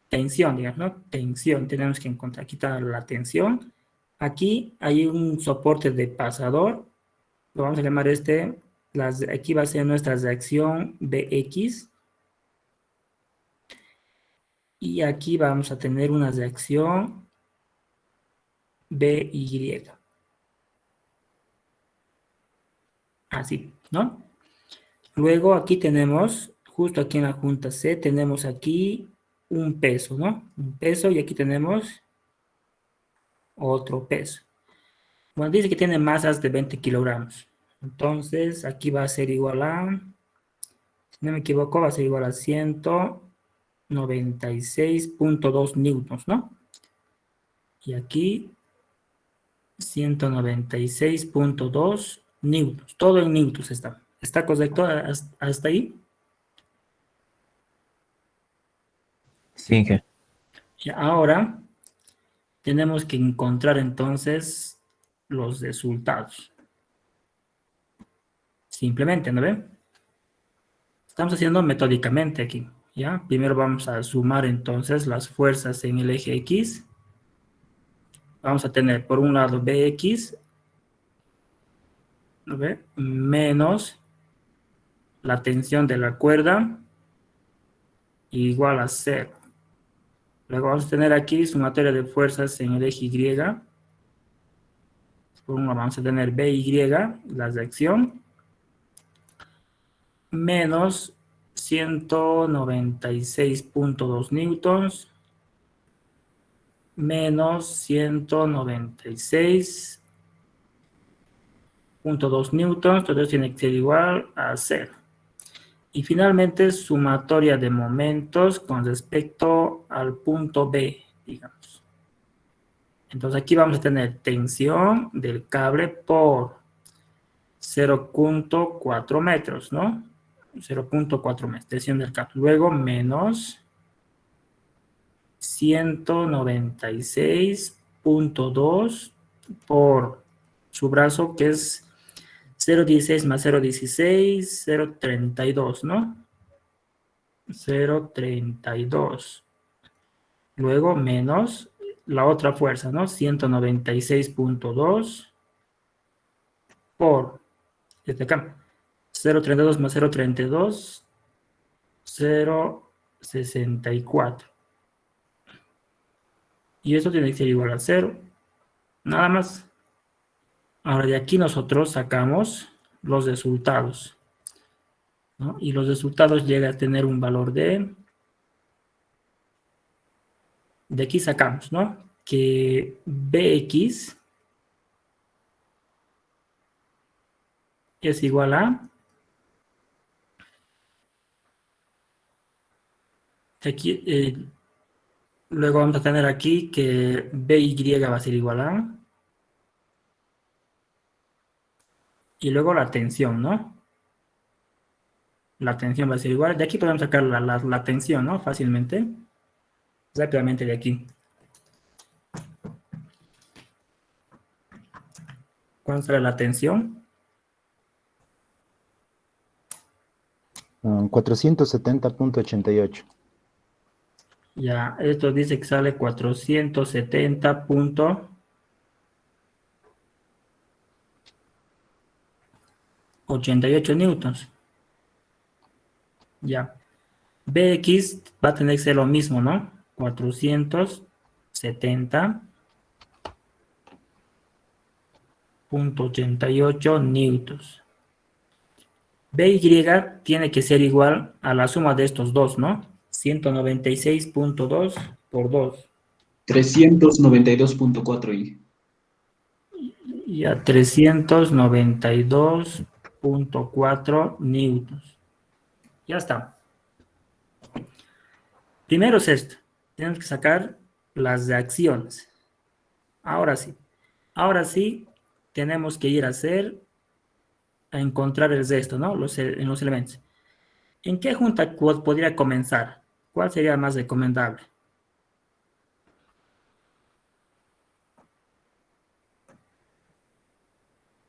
tensión, digamos, ¿no? Tensión, tenemos que encontrar, aquí está la tensión. Aquí hay un soporte de pasador, lo vamos a llamar aquí va a ser nuestra reacción BX. Y aquí vamos a tener una reacción BY. Así, ¿no? Luego aquí tenemos, justo aquí en la junta C, tenemos aquí un peso, ¿no? Un peso y aquí tenemos otro peso. Bueno, dice que tiene masas de 20 kilogramos. Entonces, aquí va a ser igual a, si no me equivoco, va a ser igual a 196.2 newtons, ¿no? Y aquí 196.2 newtons. Todo en newtons está. ¿Está correcto hasta ahí? Sí, Inge. Y ahora tenemos que encontrar entonces los resultados. Simplemente, ¿no ven? Estamos haciendo metódicamente aquí, ¿ya? Primero vamos a sumar entonces las fuerzas en el eje X. Vamos a tener por un lado BX, ¿no ve? Menos la tensión de la cuerda igual a 0. Luego vamos a tener aquí sumatoria de fuerzas en el eje Y. Por un lado vamos a tener BY, la reacción, menos 196.2 newtons, menos 196.2 newtons, entonces tiene que ser igual a 0. Y finalmente, sumatoria de momentos con respecto al punto B, digamos. Entonces aquí vamos a tener tensión del cable por 0.4 metros, ¿no? 0.4 metros, tensión del cable. Luego menos 196.2 por su brazo, que es 0.16 más 0.16, 0.32, ¿no? 0.32. Luego menos la otra fuerza, ¿no? 196.2 por, desde acá, 0.32 más 0.32, 0.64. Y eso tiene que ser igual a 0. Nada más. Ahora de aquí nosotros sacamos los resultados, ¿no? Y los resultados llegan a tener un valor de aquí sacamos, ¿no? Que BX es igual a, aquí, luego vamos a tener aquí que BY va a ser igual a, y luego la tensión, ¿no? La tensión va a ser igual. De aquí podemos sacar la tensión, ¿no? Fácilmente. Rápidamente de aquí. ¿Cuánto será la tensión? 470.88. Ya, esto dice que sale 470.88 newtons. Ya. Bx va a tener que ser lo mismo, ¿no? 470.88 newtons. By tiene que ser igual a la suma de estos dos, ¿no? 196.2 por 2. 392.4 y Y a 392.4 newtons. Ya está. Primero es esto. Tenemos que sacar las reacciones. Ahora sí. Ahora sí, tenemos que ir a encontrar el resto, ¿no? En los elementos. ¿En qué junta podría comenzar? ¿Cuál sería más recomendable?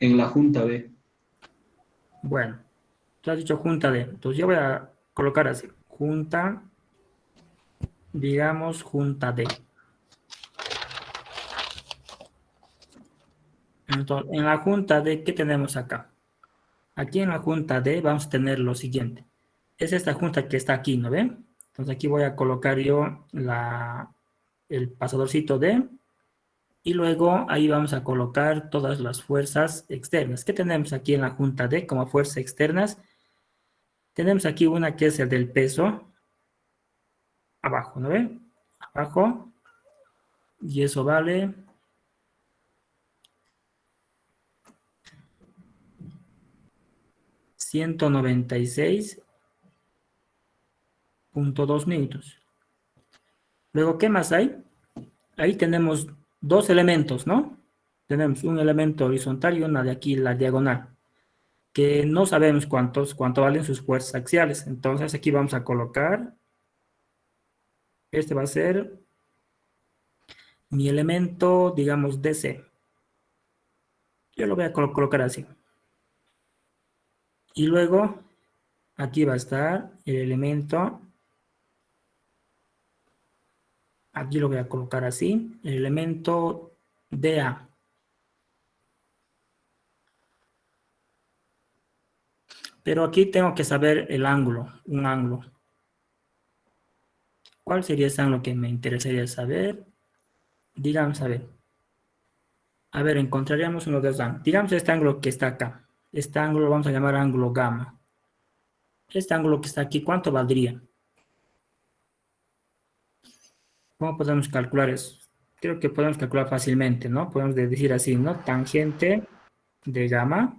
en la junta B. Bueno, tú has dicho junta D. Entonces yo voy a colocar así. Junta, digamos, junta D. Entonces, en la junta D, ¿qué tenemos acá? Aquí en la junta D vamos a tener lo siguiente. Es esta junta que está aquí, ¿no ven? Entonces aquí voy a colocar yo el pasadorcito D y luego ahí vamos a colocar todas las fuerzas externas. ¿Qué tenemos aquí en la junta D como fuerzas externas? Tenemos aquí una que es el del peso, abajo, ¿no ven? Abajo, y eso vale 196.2 newtons. Luego, ¿qué más hay? Ahí tenemos dos elementos, ¿no? Tenemos un elemento horizontal y una de aquí, la diagonal, que no sabemos cuánto valen sus fuerzas axiales. Entonces aquí vamos a colocar, este va a ser mi elemento, digamos, DC. Yo lo voy a colocar así. Y luego, aquí va a estar el elemento, aquí lo voy a colocar así, el elemento DA. Pero aquí tengo que saber el ángulo, un ángulo. ¿Cuál sería ese ángulo que me interesaría saber? Digamos, a ver. A ver, encontraríamos uno de los ángulos. Digamos este ángulo que está acá. Este ángulo lo vamos a llamar ángulo gamma. Este ángulo que está aquí, ¿cuánto valdría? ¿Cómo podemos calcular eso? Creo que podemos calcular fácilmente, ¿no? Podemos decir así, ¿no? Tangente de gamma,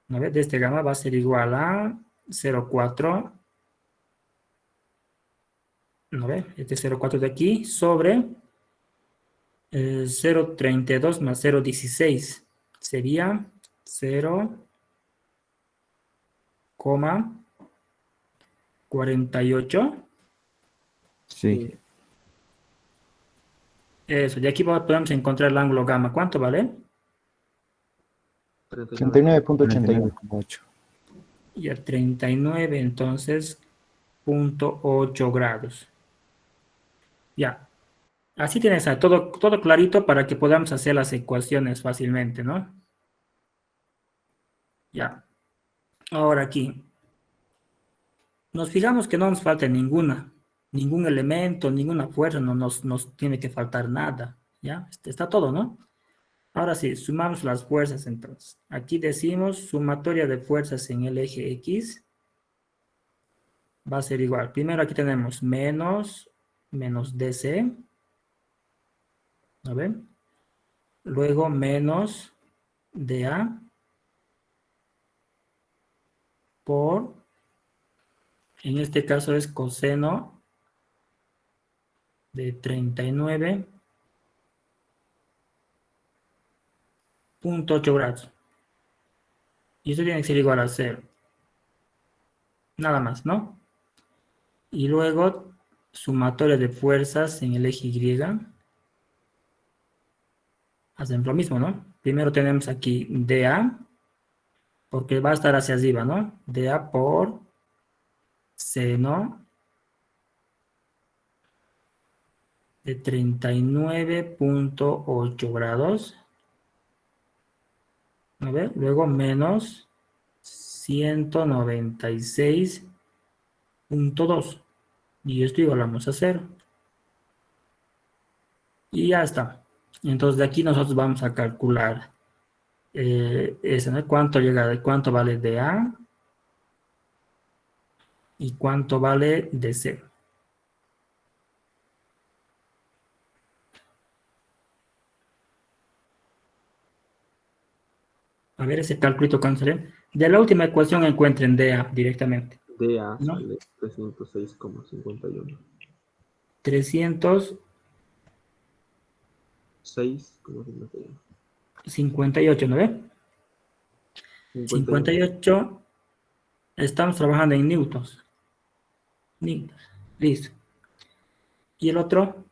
¿no ves? De este gamma va a ser igual a 0,4, ¿no ves? Este 0,4 de aquí sobre 0,32 más 0,16 sería 0,48. Sí. Eso, y aquí podemos encontrar el ángulo gamma. ¿Cuánto vale? 89.81. 39,8. Y a 39, entonces, 0,8 grados. Ya. Así tienes todo clarito para que podamos hacer las ecuaciones fácilmente, ¿no? Ya. Ahora aquí. Nos fijamos que no nos falta ningún elemento, ninguna fuerza, no nos tiene que faltar nada. ¿Ya? Está todo, ¿no? Ahora sí, sumamos las fuerzas entonces. Aquí decimos sumatoria de fuerzas en el eje X va a ser igual. Primero aquí tenemos menos DC. ¿No ven? Luego menos DA. por, en este caso es coseno de 39.8 grados. Y eso tiene que ser igual a 0. Nada más, ¿no? Y luego, sumatoria de fuerzas en el eje Y. Hacen lo mismo, ¿no? Primero tenemos aquí dA, porque va a estar hacia arriba, ¿no? dA por seno de 39.8 grados. A ver, luego menos 196.2. Y esto igual vamos a 0. Y ya está. Entonces de aquí nosotros vamos a calcular eso, ¿no? Cuánto vale de A y cuánto vale de C. A ver ese calculito cuánto sería. De la última ecuación encuentren DA directamente. DA ¿No? sale 306,51. 358, 6,51. ¿no ve? 58, estamos trabajando en newtons. Listo. ¿Y el otro?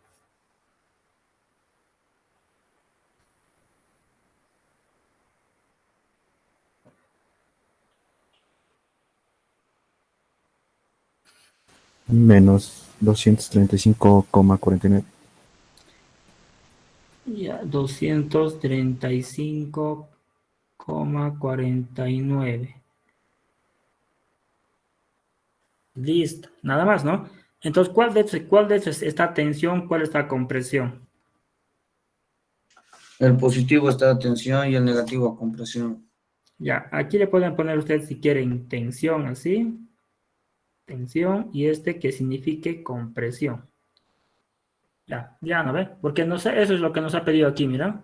Menos 235,49. Ya, 235,49. Listo, nada más, ¿no? Entonces, ¿cuál de estos está tensión, cuál está compresión? El positivo está a tensión y el negativo a compresión. Ya, aquí le pueden poner ustedes si quieren tensión así, tensión, y este que signifique compresión. Ya, ¿no ve? Porque no sé, eso es lo que nos ha pedido aquí, mira.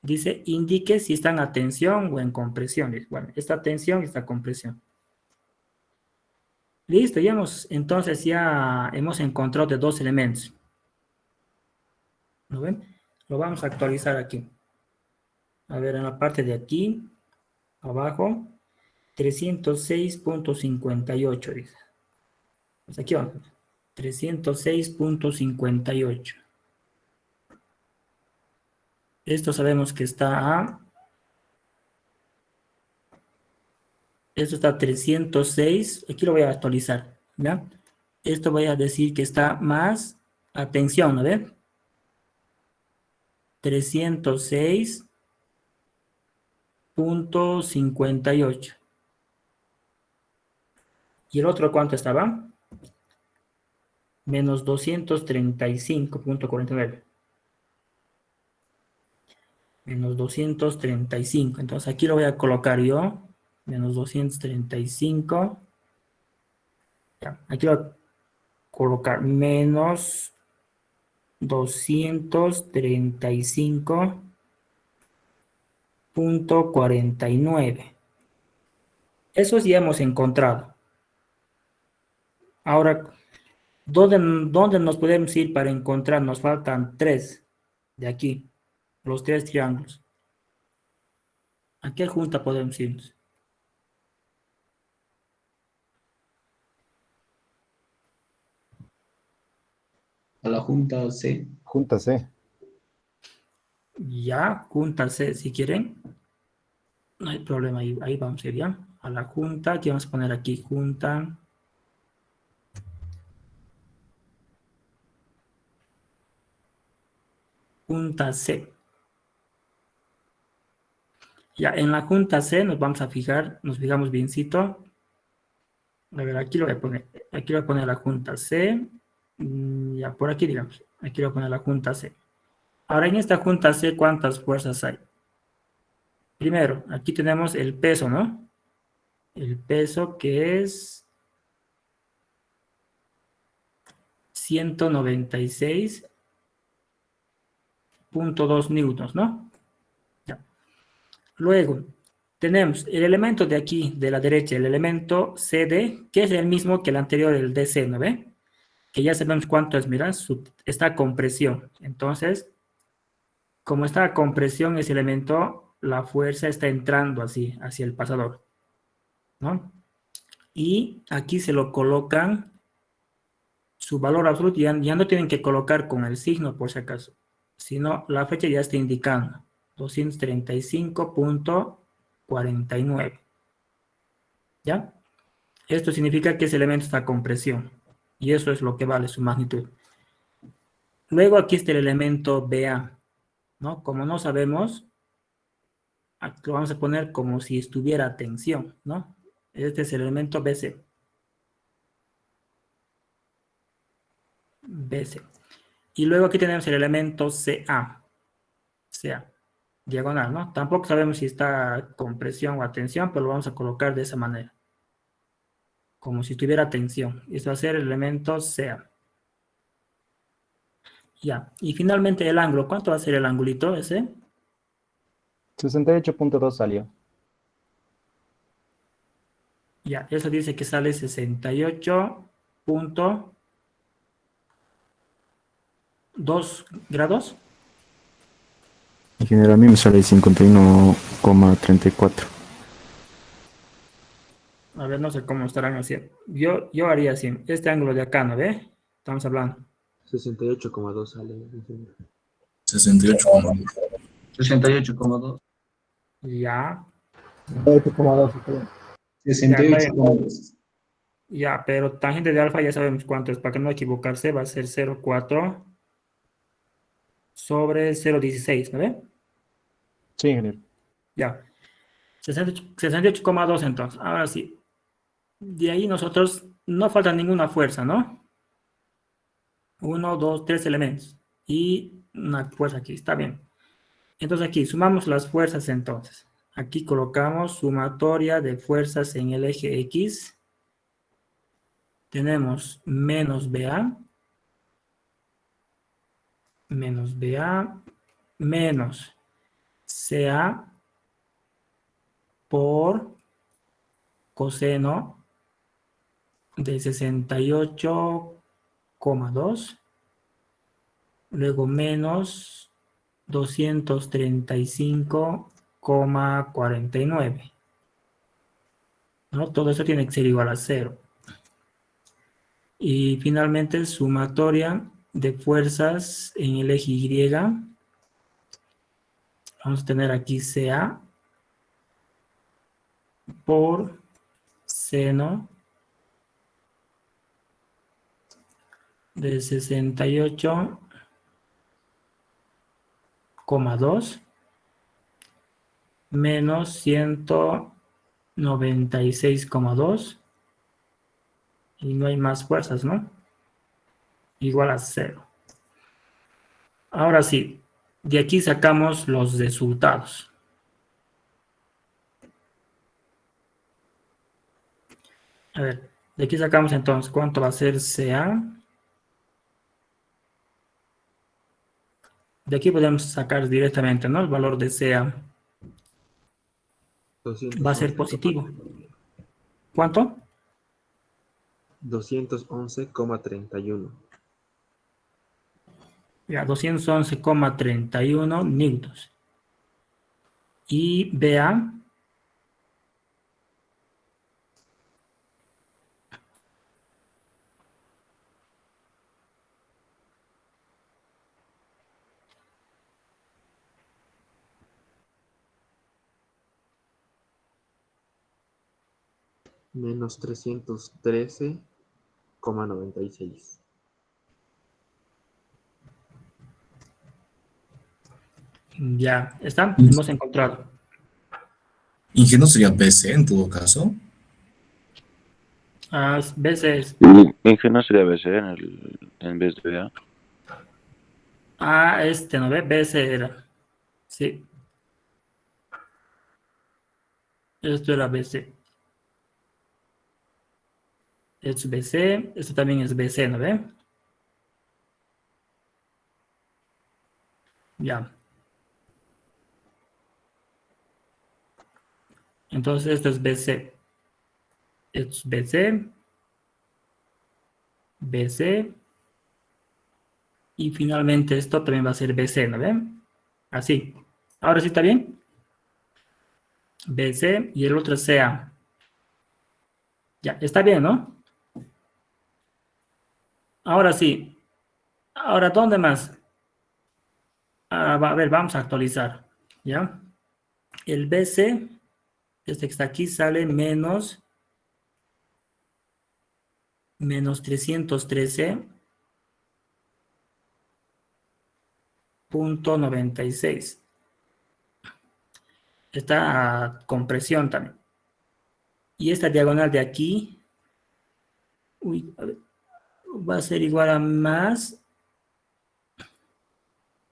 Dice, indique si están a tensión o en compresión. Bueno, esta tensión y esta compresión. Listo, entonces ya hemos encontrado de dos elementos. ¿Lo ven? Lo vamos a actualizar aquí. A ver, en la parte de aquí, abajo, 306.58 dice. Pues aquí vamos. 306.58. Esto sabemos que esto está a 306. Aquí lo voy a actualizar, ¿ya? Esto voy a decir que está más, atención, a ver. 306.58. ¿Y el otro cuánto estaba? Menos 235.49. Menos 235. Entonces aquí lo voy a colocar yo. Menos 235. Ya, aquí lo voy a colocar menos 235.49. Eso ya hemos encontrado. Ahora, ¿dónde nos podemos ir para encontrar? Nos faltan 3 de aquí. Los 3 triángulos. ¿A qué junta podemos irnos? A la junta C. Junta C. Ya, junta C si quieren. No hay problema, ahí vamos a ir ya. A la junta, aquí vamos a poner aquí junta. Junta C. Ya, en la junta C nos vamos a fijar, nos fijamos biencito. A ver, aquí lo voy a poner. Aquí voy a poner la junta C. Ya, por aquí digamos. Aquí voy a poner la junta C. Ahora, en esta junta C, ¿cuántas fuerzas hay? Primero, aquí tenemos el peso, ¿no? El peso que es 196.2 newtons, ¿no? Ya. Luego, tenemos el elemento de aquí, de la derecha, el elemento CD, que es el mismo que el anterior, el DC, ¿no ve? Que ya sabemos cuánto es, mira, está con presión. Entonces, como está con presión ese elemento, la fuerza está entrando así, hacia el pasador, ¿no? Y aquí se lo colocan su valor absoluto, ya no tienen que colocar con el signo por si acaso, sino la fecha ya está indicando, 235.49, ¿ya? Esto significa que ese elemento está con presión, y eso es lo que vale su magnitud. Luego aquí está el elemento BA, ¿no? Como no sabemos, aquí lo vamos a poner como si estuviera a tensión, ¿no? Este es el elemento BC. BC. Y luego aquí tenemos el elemento CA. CA. Diagonal, ¿no? Tampoco sabemos si está con presión o a tensión, pero lo vamos a colocar de esa manera. Como si tuviera tensión. Esto va a ser el elemento CA. Ya. Y finalmente el ángulo. ¿Cuánto va a ser el angulito ese? 68.2 salió. Ya. Eso dice que sale 68.2 grados. Ingeniero, a mí me sale 51,34. A ver, no sé cómo estarán haciendo. Yo haría así. Este ángulo de acá, ¿no ve? Estamos hablando. 68,2 sale. ingeniero. 68,2. 68,2. Ya. 8,2. 68,2. Ya, pero tangente de alfa ya sabemos cuánto es. Para que no equivocarse, va a ser 0,4 sobre 0,16, ¿no ve? Sí, ingeniero. Ya. 68,2 entonces. Ahora sí. De ahí nosotros no falta ninguna fuerza, ¿no? 1, 2, 3 elementos. Y una fuerza aquí. Está bien. Entonces aquí sumamos las fuerzas entonces. Aquí colocamos sumatoria de fuerzas en el eje X. Tenemos menos BA. Menos BA. Menos CA por coseno de 68,2, luego menos 235,49. ¿No? Todo eso tiene que ser igual a 0. Y finalmente sumatoria de fuerzas en el eje Y. Vamos a tener aquí CA por seno de 68,2 menos 196,2 y no hay más fuerzas, ¿no? Igual a 0. Ahora sí, de aquí sacamos los resultados. A ver, de aquí sacamos entonces cuánto va a ser CA. De aquí podemos sacar directamente, ¿no? El valor de CA va a ser positivo. ¿Cuánto? 211,31. Ya, 211,31 newtons. Y BA Menos 313,96. ya está, hemos encontrado. Ingeniero sería BC en todo caso. A veces Ingenio sería BC en vez de A. ¿no ve? BC era. Sí, esto era BC. Esto es BC, esto también es BC, ¿no ve? Ya. Entonces esto es BC. Esto es BC. BC. Y finalmente esto también va a ser BC, ¿no ven? Así. ¿Ahora sí está bien? BC y el otro es CA. Ya, está bien, ¿no? Ahora sí. Ahora, ¿dónde más? A ver, vamos a actualizar. ¿Ya? El BC, este que está aquí, sale menos 313.96. Está a compresión también. Y esta diagonal de aquí, uy, a ver, va a ser igual a más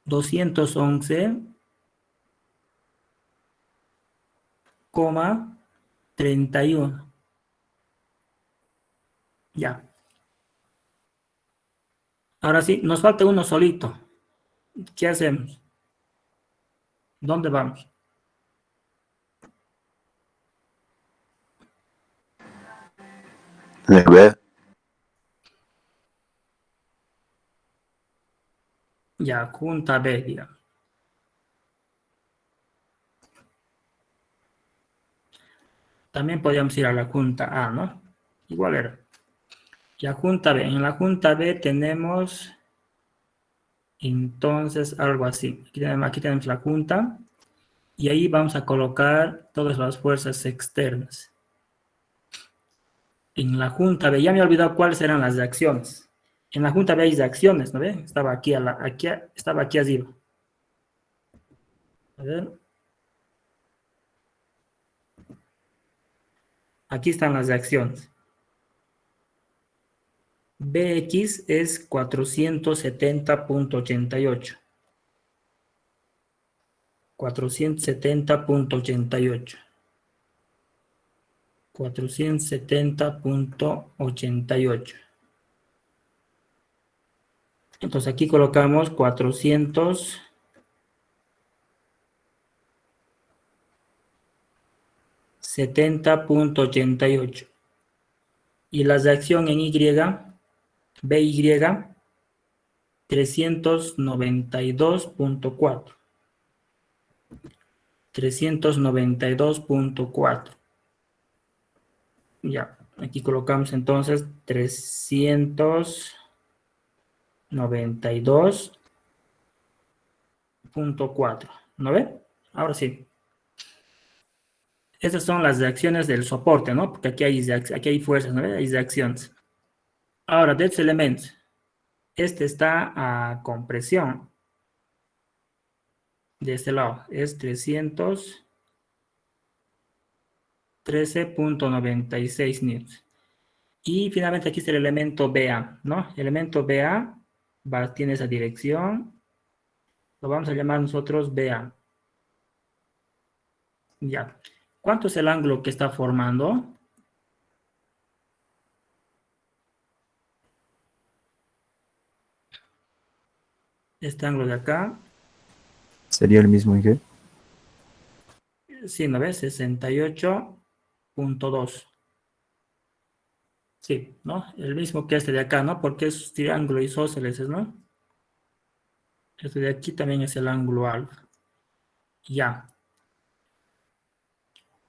211,31. Ya. Ahora sí, nos falta uno solito. ¿Qué hacemos? ¿Dónde vamos? De B. Ya, junta B, digamos. También podríamos ir a la junta A, ¿no? Igual era. Ya, junta B. En la junta B tenemos entonces algo así. Aquí tenemos la junta y ahí vamos a colocar todas las fuerzas externas. En la junta B, ya me he olvidado cuáles eran las de acciones. En la junta B hay de acciones, ¿no ve? Estaba aquí, estaba aquí arriba. A ver. Aquí están las de acciones. BX es 470.88. 470.88. 470.88. Entonces aquí colocamos 470.88. Y las de acción en Y, BY, 392.4. 392.4. Ya, aquí colocamos entonces 392.4. ¿No ve? Ahora sí. Estas son las reacciones del soporte, ¿no? Porque aquí hay fuerzas, ¿no? Hay reacciones. Ahora, de estos elementos, este está a compresión. De este lado es 313.96 newtons. Y finalmente aquí está el elemento BA, ¿no? El elemento BA tiene esa dirección. Lo vamos a llamar nosotros BA. Ya. ¿Cuánto es el ángulo que está formando? Este ángulo de acá. ¿Sería el mismo IG? Sí, ¿no ves? 68.2. Sí, ¿no? El mismo que este de acá, ¿no? Porque es triángulo isósceles, ¿no? Este de aquí también es el ángulo alfa. Ya.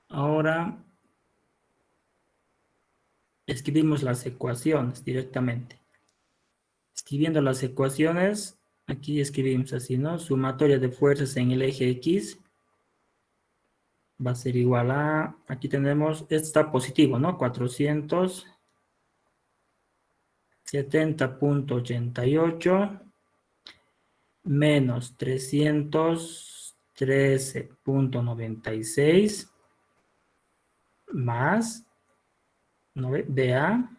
Ahora escribimos las ecuaciones directamente. Escribiendo las ecuaciones, aquí escribimos así, ¿no? Sumatoria de fuerzas en el eje X va a ser igual a, aquí tenemos, este está positivo, ¿no? 470.88 menos 313.96 más, ¿no ve? BA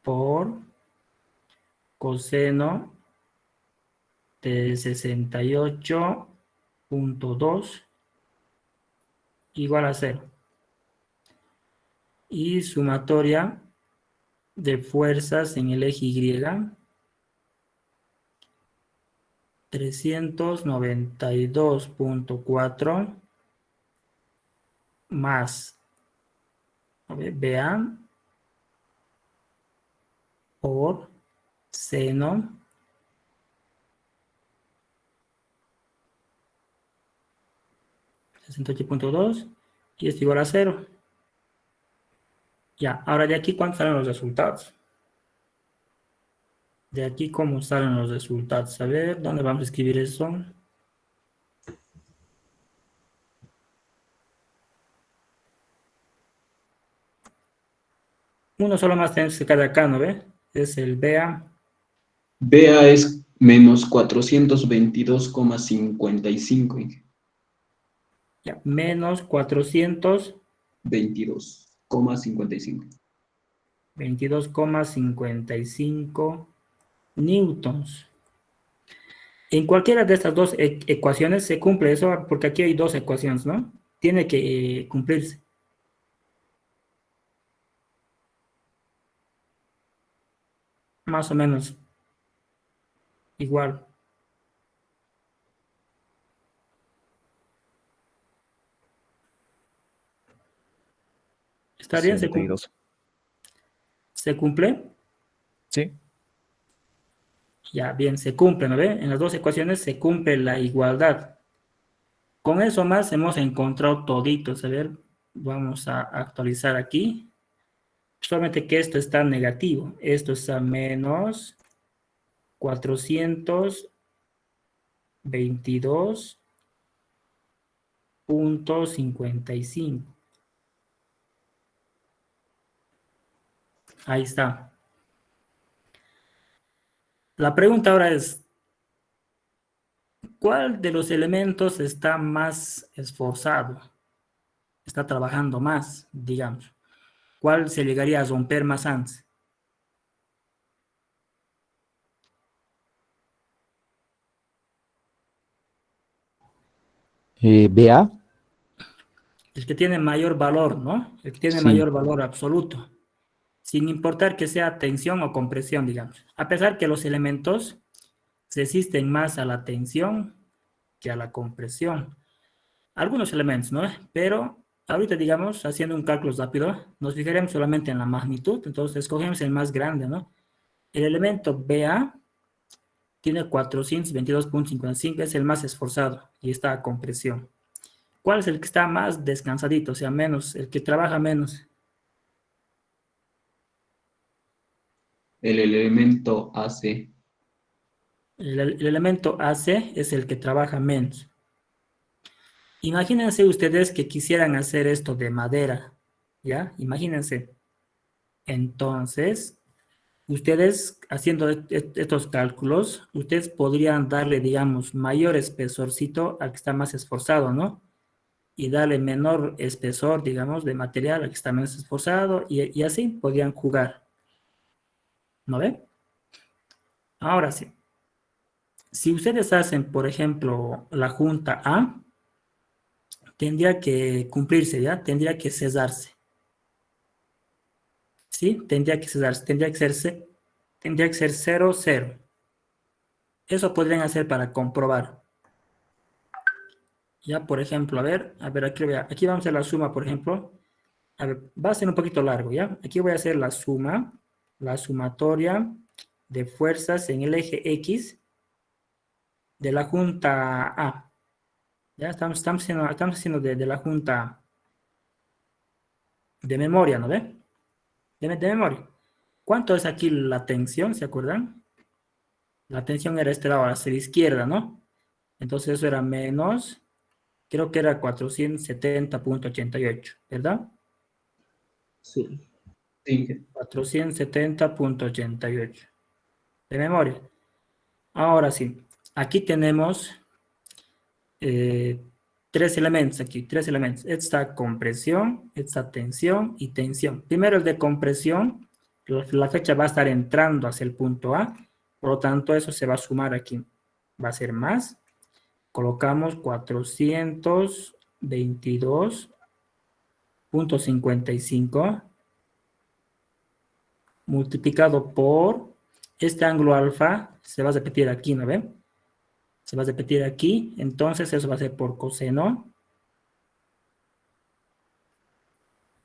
por coseno de 68.2 igual a 0. Y sumatoria de fuerzas en el eje Y, 392.4 más, a ver, BA por seno .2 y esto igual a 0. Ya, ahora de aquí, ¿cuántos salen los resultados? De aquí, ¿cómo salen los resultados? A ver, ¿dónde vamos a escribir eso? Uno solo más tenemos que cada acá, ¿no ve? Es el BA. BA es menos 422,55. Ya, menos 422,55 22,55. newtons. En cualquiera de estas dos ecuaciones se cumple eso, porque aquí hay dos ecuaciones, ¿no? Tiene que cumplirse. Más o menos igual. ¿Está bien? ¿Se cumple? 62. ¿Se cumple? Sí. Ya, bien, se cumple, ¿no ve? En las dos ecuaciones se cumple la igualdad. Con eso más hemos encontrado toditos. A ver, vamos a actualizar aquí. Solamente que esto está negativo. Esto está menos 422,55. Ahí está. La pregunta ahora es, ¿cuál de los elementos está más esforzado? Está trabajando más, digamos. ¿Cuál se llegaría a romper más antes? BA, El que tiene mayor valor, ¿no? El que tiene sí. mayor valor absoluto. Sin importar que sea tensión o compresión, digamos. A pesar que los elementos resisten más a la tensión que a la compresión. Algunos elementos, ¿no? Pero ahorita, digamos, haciendo un cálculo rápido, nos fijaremos solamente en la magnitud. Entonces, escogemos el más grande, ¿no? El elemento BA tiene 422,55, es el más esforzado y está a compresión. ¿Cuál es el que está más descansadito? O sea, menos, el que trabaja menos. El elemento AC. El elemento AC es el que trabaja menos. Imagínense ustedes que quisieran hacer esto de madera, ¿ya? Imagínense. Entonces, ustedes haciendo estos cálculos, ustedes podrían darle, digamos, mayor espesorcito al que está más esforzado, ¿no? Y darle menor espesor, digamos, de material al que está menos esforzado, y así podrían jugar. ¿No ve? Ahora sí. Si ustedes hacen, por ejemplo, la junta A, tendría que cumplirse, ¿ya? Tendría que cesarse. ¿Sí? Tendría que cesarse. Tendría que ser 0, 0. Eso podrían hacer para comprobar. Ya, por ejemplo, a ver, aquí vamos a hacer la suma, por ejemplo. A ver, va a ser un poquito largo, ¿ya? Aquí voy a hacer la suma, la sumatoria de fuerzas en el eje X de la junta A. Ya estamos haciendo de la junta de memoria, ¿no ve? De memoria. ¿Cuánto es aquí la tensión? ¿Se acuerdan? La tensión era este lado, hacia la izquierda, ¿no? Entonces eso era menos, creo que era 470,88, ¿verdad? Sí. Sí. 470,88 de memoria. Ahora sí, aquí tenemos tres elementos aquí, tres elementos. Esta compresión, esta tensión y tensión. Primero el de compresión, la flecha va a estar entrando hacia el punto A, por lo tanto eso se va a sumar aquí. Va a ser más. Colocamos 422,55 multiplicado por este ángulo alfa, se va a repetir aquí, ¿no ven? Se va a repetir aquí, entonces eso va a ser por coseno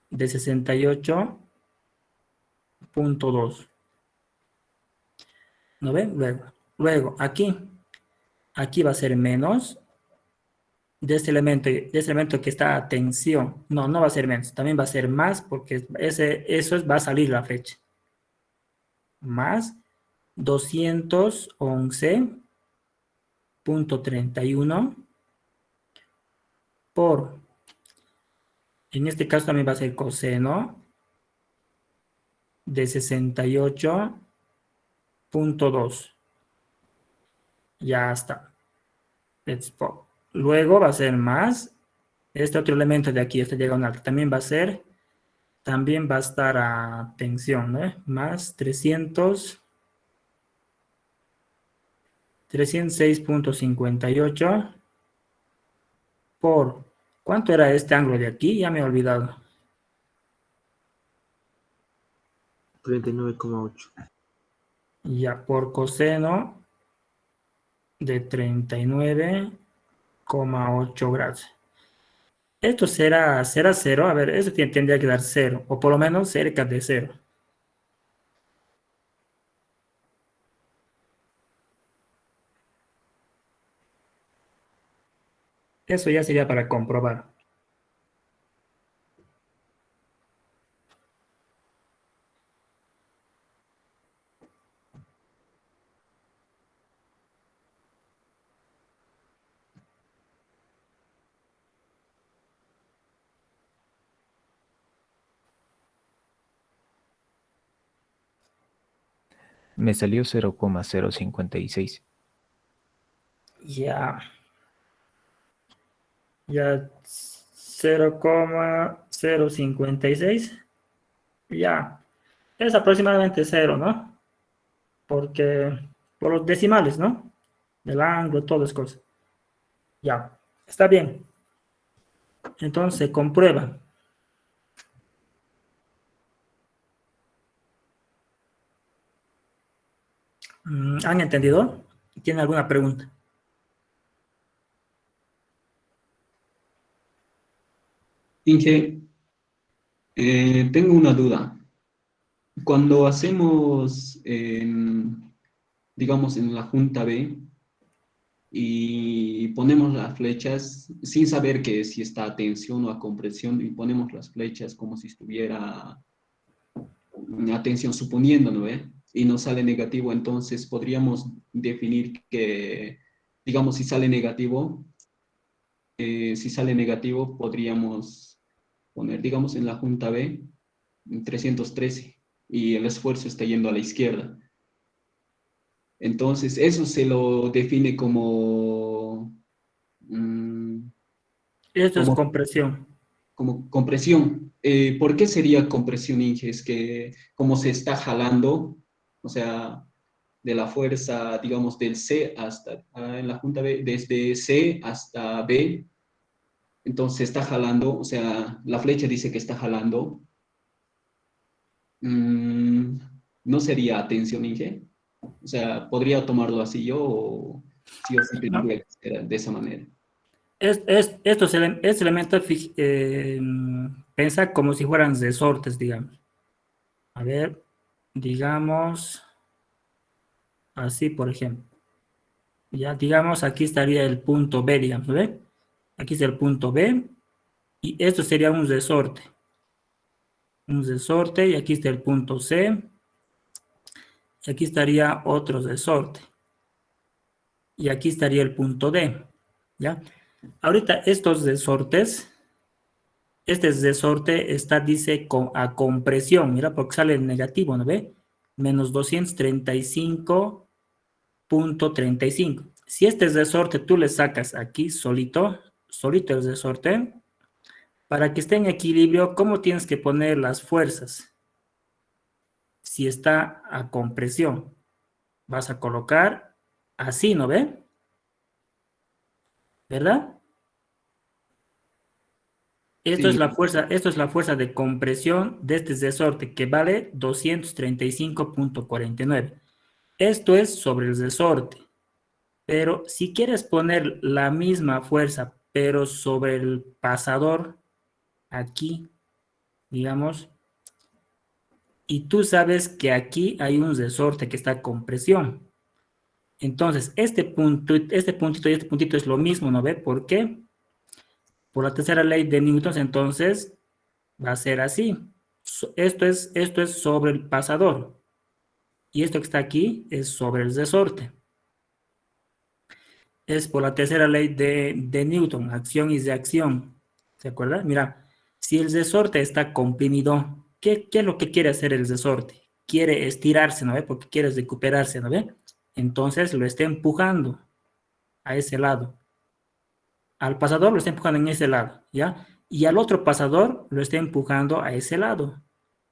de 68.2. ¿No ven? Luego aquí va a ser menos de este elemento que está a tensión. No va a ser menos, también va a ser más porque va a salir la flecha. Más 211.31 por, en este caso también va a ser coseno de 68.2. Ya está. Let's pop. Luego va a ser más este otro elemento de aquí, este diagonal, también va a estar a tensión, ¿no? Más 306.58 por, ¿cuánto era este ángulo de aquí? Ya me he olvidado. 39,8. Ya, por coseno de 39,8 grados. Esto será 0, a ver, eso tendría que dar 0, o por lo menos cerca de 0. Eso ya sería para comprobar. Me salió 0,056. Ya 0,056. Ya, es aproximadamente 0, ¿no? Porque por los decimales, ¿no? Del ángulo, todas cosas. Ya, está bien. Entonces se comprueba. ¿Han entendido? ¿Tienen alguna pregunta? Inge, tengo una duda. Cuando hacemos, digamos, en la junta B y ponemos las flechas sin saber que si está a tensión o a compresión y ponemos las flechas como si estuviera a tensión, suponiendo, ¿no ve? Y nos sale negativo, entonces podríamos definir que, digamos, si sale negativo, podríamos poner, digamos, en la junta B 313 y el esfuerzo está yendo a la izquierda. Entonces, eso se lo define como, Esto es como, compresión. como compresión. ¿Por qué sería compresión, Inge? Es que como se está jalando, o sea, de la fuerza, digamos, del C hasta, en la junta B, desde C hasta B, entonces está jalando, o sea, la flecha dice que está jalando. ¿No sería tensión, Inge? O sea, ¿podría tomarlo así yo o sí o sí ¿No? tendría que ser de esa manera? Estos elementos piensa como si fueran resortes, digamos. A ver, digamos así, por ejemplo. Ya, digamos, aquí estaría el punto B, digamos, ¿ve? Aquí es el punto B y esto sería un resorte. Un resorte y aquí está el punto C. Y aquí estaría otro resorte. Y aquí estaría el punto D. ¿Ya? Ahorita estos resortes, este resorte está, dice, a compresión. Mira, porque sale el negativo, ¿no ve? Menos 235.35. Si este resorte tú le sacas aquí solito el resorte, para que esté en equilibrio, ¿cómo tienes que poner las fuerzas? Si está a compresión, vas a colocar así, ¿no ve? ¿Verdad? Esto Sí, es la fuerza de compresión de este resorte que vale 235.49. Esto es sobre el resorte. Pero si quieres poner la misma fuerza, pero sobre el pasador, aquí, digamos, y tú sabes que aquí hay un resorte que está con presión. Entonces, este puntito y este puntito es lo mismo, ¿no ve? ¿Por qué? Por la tercera ley de Newton, entonces, va a ser así. Esto es sobre el pasador. Y esto que está aquí es sobre el resorte. Es por la tercera ley de Newton, acción y reacción. ¿Se acuerdan? Mira, si el resorte está comprimido, ¿qué es lo que quiere hacer el resorte? Quiere estirarse, ¿no ve? Porque quiere recuperarse, ¿no ve? Entonces lo está empujando a ese lado. Al pasador lo está empujando en ese lado, ¿ya? Y al otro pasador lo está empujando a ese lado,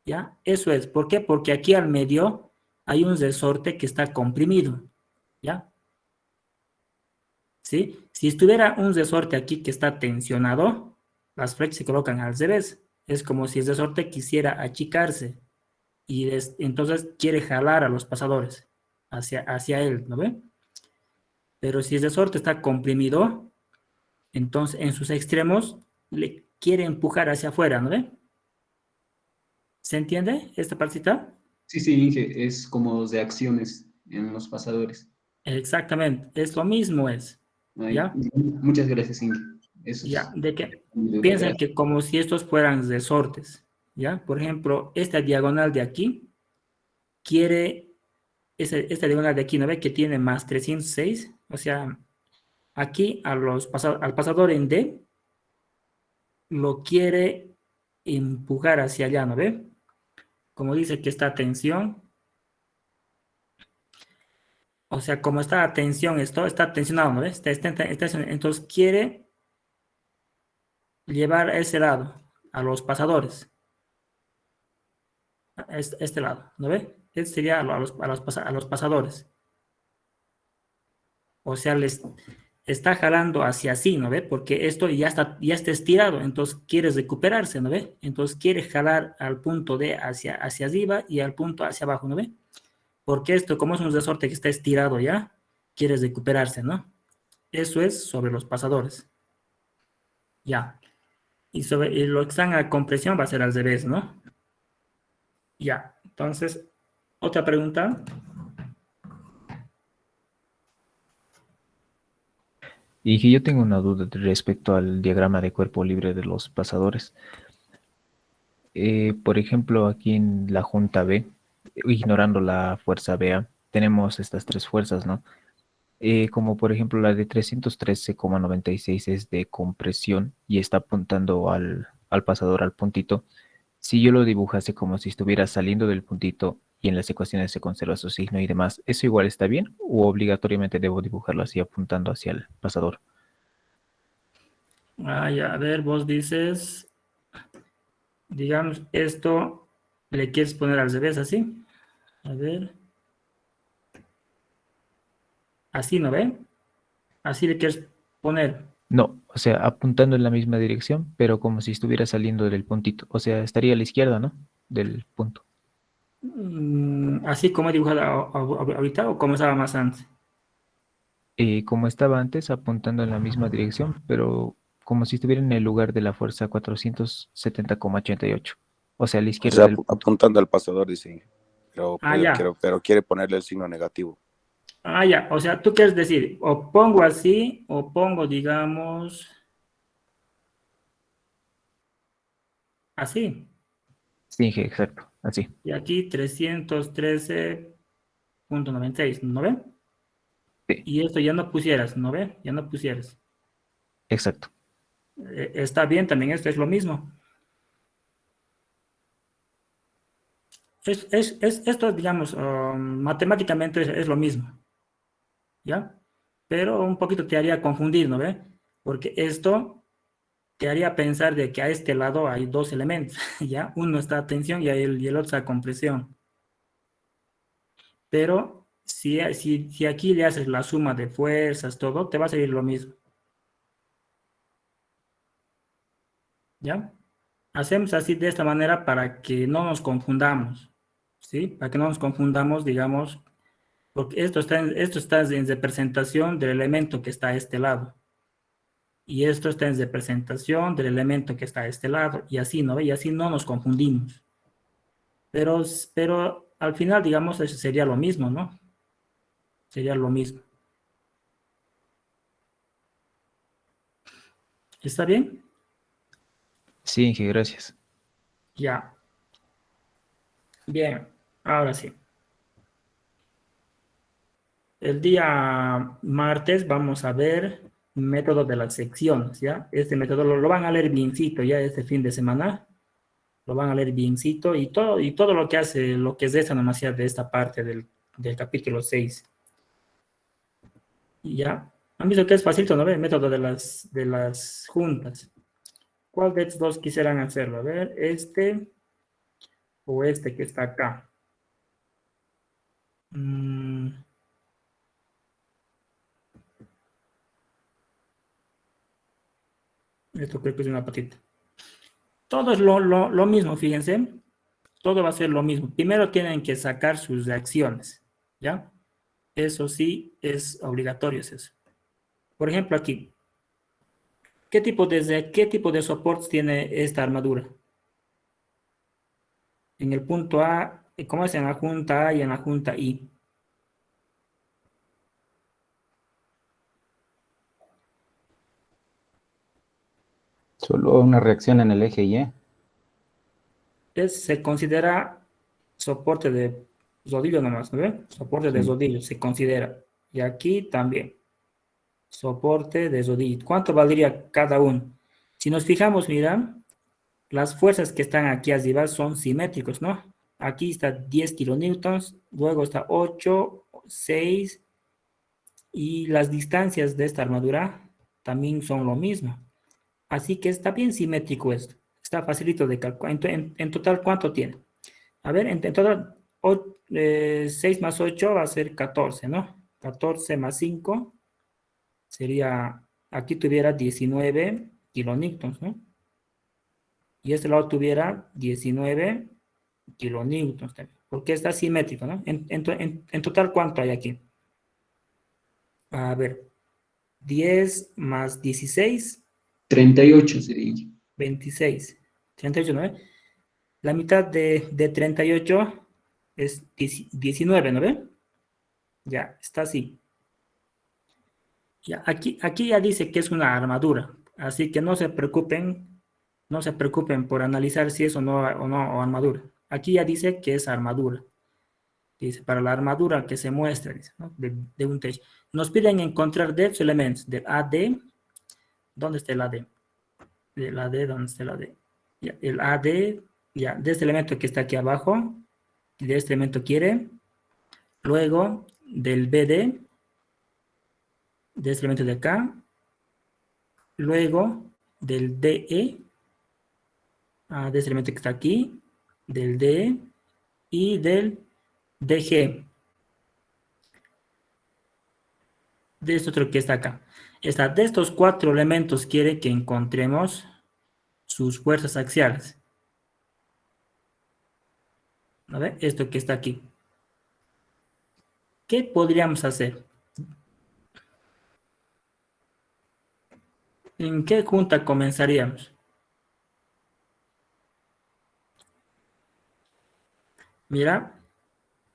¿ya? Eso es. ¿Por qué? Porque aquí al medio hay un resorte que está comprimido, ¿ya? ¿Sí? Si estuviera un resorte aquí que está tensionado, las flechas se colocan al revés. Es como si el resorte quisiera achicarse y entonces quiere jalar a los pasadores hacia él, ¿no ve? Pero si el resorte está comprimido, entonces en sus extremos le quiere empujar hacia afuera, ¿no ve? ¿Se entiende esta partita? Sí, sí, Inge, es como de acciones en los pasadores. Exactamente, es lo mismo es, Ay, ¿ya? muchas gracias, Inge. Eso Ya, es de que de piensen verdad. que como si estos fueran resortes, ¿ya? Por ejemplo, esta diagonal de aquí quiere, esta diagonal de aquí, ¿no ve? Que tiene más 306, o sea, aquí al pasador en D lo quiere empujar hacia allá, ¿no ve? Como dice que está tensión, o sea, como está a tensión esto, está tensionado, ¿no ve? Entonces quiere llevar a ese lado, a los pasadores, a este lado, ¿no ve? Este sería a los pasadores. O sea, les está jalando hacia así, ¿no ve? Porque esto ya está estirado, entonces quiere recuperarse, ¿no ve? Entonces quiere jalar al punto D hacia arriba y al punto hacia abajo, ¿no ve? Porque esto, como es un resorte que está estirado ya, quiere recuperarse, ¿no? Eso es sobre los pasadores. Ya. Y lo que están a compresión va a ser al revés, ¿no? Ya. Entonces, otra pregunta. Y que yo tengo una duda respecto al diagrama de cuerpo libre de los pasadores. Por ejemplo, aquí en la junta B, ignorando la fuerza BA, tenemos estas tres fuerzas, ¿no? Como por ejemplo la de 313,96 es de compresión y está apuntando al pasador, al puntito. Si yo lo dibujase como si estuviera saliendo del puntito y en las ecuaciones se conserva su signo y demás, ¿eso igual está bien o obligatoriamente debo dibujarlo así apuntando hacia el pasador? Ya, a ver, vos dices, digamos, esto le quieres poner al revés, así. A ver. Así, ¿no ve? Así le quieres poner. No, o sea, apuntando en la misma dirección, pero como si estuviera saliendo del puntito. O sea, estaría a la izquierda, ¿no? Del punto. Así como he dibujado ahorita o como estaba más antes. Como estaba antes, apuntando en la misma dirección, pero como si estuviera en el lugar de la fuerza 470,88. O sea, a la O izquierda sea, del punto. apuntando al pasador, dice, Ah, ya. pero quiere ponerle el signo negativo. Ah, ya. O sea, tú quieres decir, o pongo así, o pongo, digamos, así. Sí, exacto, así. Y aquí 313,96, ¿no ve? Sí, Y esto ya no pusieras, ¿no ve? Ya no pusieras. exacto. Está bien también, esto es lo mismo. Esto, digamos, matemáticamente es lo mismo, ¿ya? Pero un poquito te haría confundir, ¿no ve? Porque esto te haría pensar de que a este lado hay dos elementos, ¿ya? Uno está a tensión y el otro está a compresión. Pero si aquí le haces la suma de fuerzas, todo, te va a salir lo mismo, ¿ya? Hacemos así de esta manera para que no nos confundamos, ¿sí? Para que no nos confundamos, digamos, porque esto está en representación del elemento que está a este lado. y esto está en representación del elemento que está a este lado, y así, ¿no ve? Y así no nos confundimos. Pero al final, digamos, eso sería lo mismo, ¿no? Sería lo mismo. ¿Está bien? Sí, Inge, gracias. Ya. Bien, ahora sí. El día martes vamos a ver método de las secciones, ¿ya? Este método lo van a leer biencito ya este fin de semana. Lo van a leer biencito y todo lo que hace, lo que es esta nomás ya de esta parte del capítulo 6. Y ya. Han visto que es facilito, ¿no? El método de las juntas. ¿Cuál de estos dos quisieran hacerlo? A ver, este o este que está acá. Esto creo que es una patita. Todo es lo mismo, fíjense. Todo va a ser lo mismo. Primero tienen que sacar sus reacciones, ¿ya? Eso sí es obligatorio, es eso. Por ejemplo, aquí. ¿Qué tipo de soportes tiene esta armadura? En el punto A, ¿cómo es en la junta A y en la junta I? Solo una reacción en el eje Y. Se considera soporte de rodillo nomás, ¿no ve? Soporte de Sí. rodillo se considera. Y aquí también. Soporte de rodillo. ¿Cuánto valdría cada uno? Si nos fijamos, mira, las fuerzas que están aquí arriba son simétricos, ¿no? Aquí está 10 kilonewtons, luego está 8, 6, y las distancias de esta armadura también son lo mismo. Así que está bien simétrico esto. Está facilito de calcular. En total, ¿cuánto tiene? A ver, en total, 6 más 8 va a ser 14, ¿no? 14 más 5 sería, aquí tuviera 19 kilonewtons, ¿no? Y este lado tuviera 19 kilonewtons también, porque está simétrico, ¿no? En total, ¿cuánto hay aquí? A ver, 10 más 16, 38 sería. 26. 38, ¿no? La mitad de 38 es 19, ¿no ve? Ya, está así. Ya, aquí ya dice que es una armadura, así que no se preocupen por analizar si es o no armadura. Aquí ya dice que es armadura. Dice, para la armadura que se muestra, dice, ¿no? de un techo. Nos piden encontrar de elementos del AD. ¿Dónde está el AD? Del AD, ¿dónde está el AD? Ya, el AD, ya, de este elemento que está aquí abajo, de este elemento quiere. Luego, del BD, de este elemento de acá. Luego, del DE, de este elemento que está aquí, del DE, y del DG. De este otro que está acá. De estos 4 elementos quiere que encontremos sus fuerzas axiales. ¿No ve? Esto que está aquí. ¿Qué podríamos hacer? ¿En qué junta comenzaríamos? Mira,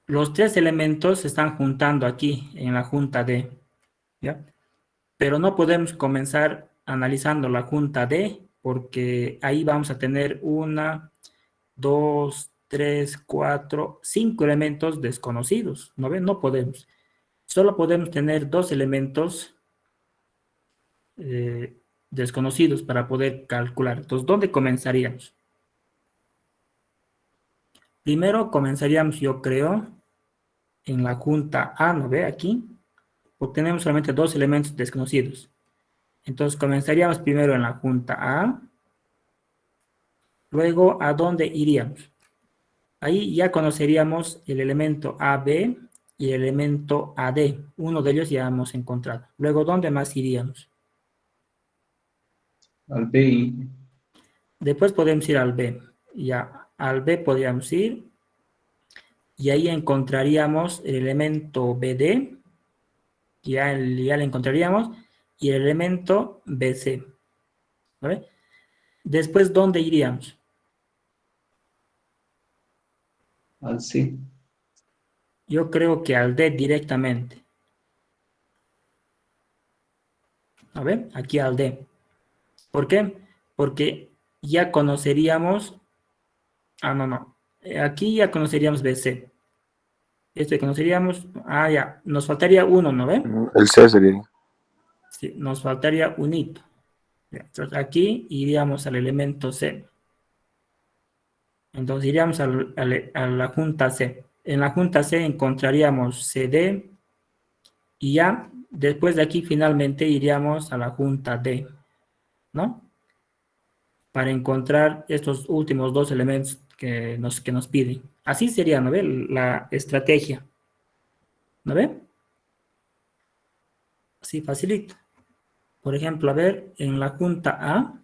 los 3 elementos se están juntando aquí en la junta D, ¿ya? Pero no podemos comenzar analizando la junta D porque ahí vamos a tener 1, 2, 3, 4, 5 elementos desconocidos, ¿no ven? No podemos. Solo podemos tener 2 elementos desconocidos para poder calcular. Entonces, ¿dónde comenzaríamos? Primero comenzaríamos, yo creo, en la junta A, ¿no ve? Aquí, porque tenemos solamente 2 elementos desconocidos. Entonces, comenzaríamos primero en la junta A. Luego, ¿a dónde iríamos? Ahí ya conoceríamos el elemento AB y el elemento AD. Uno de ellos ya hemos encontrado. Luego, ¿dónde más iríamos? Al B. Después podemos ir al B. Ya, al B podríamos ir. Y ahí encontraríamos el elemento BD. Ya le encontraríamos. y el elemento BC. ¿Vale? Después, ¿dónde iríamos? Al C. Yo creo que al D directamente. A ver, aquí al D. ¿Por qué? Porque ya conoceríamos... Ah, no. Aquí ya conoceríamos BC. Esto ya conoceríamos... Ah, ya. Nos faltaría uno, ¿no ve? El C sería. Sí, nos faltaría un hito. Entonces aquí iríamos al elemento C. Entonces iríamos a la junta C. En la junta C encontraríamos CD y ya después de aquí finalmente iríamos a la junta D, ¿no? Para encontrar estos últimos dos elementos que nos piden. Así sería, ¿no ve? La estrategia. ¿No ve? Así facilito. Por ejemplo, a ver, en la junta A,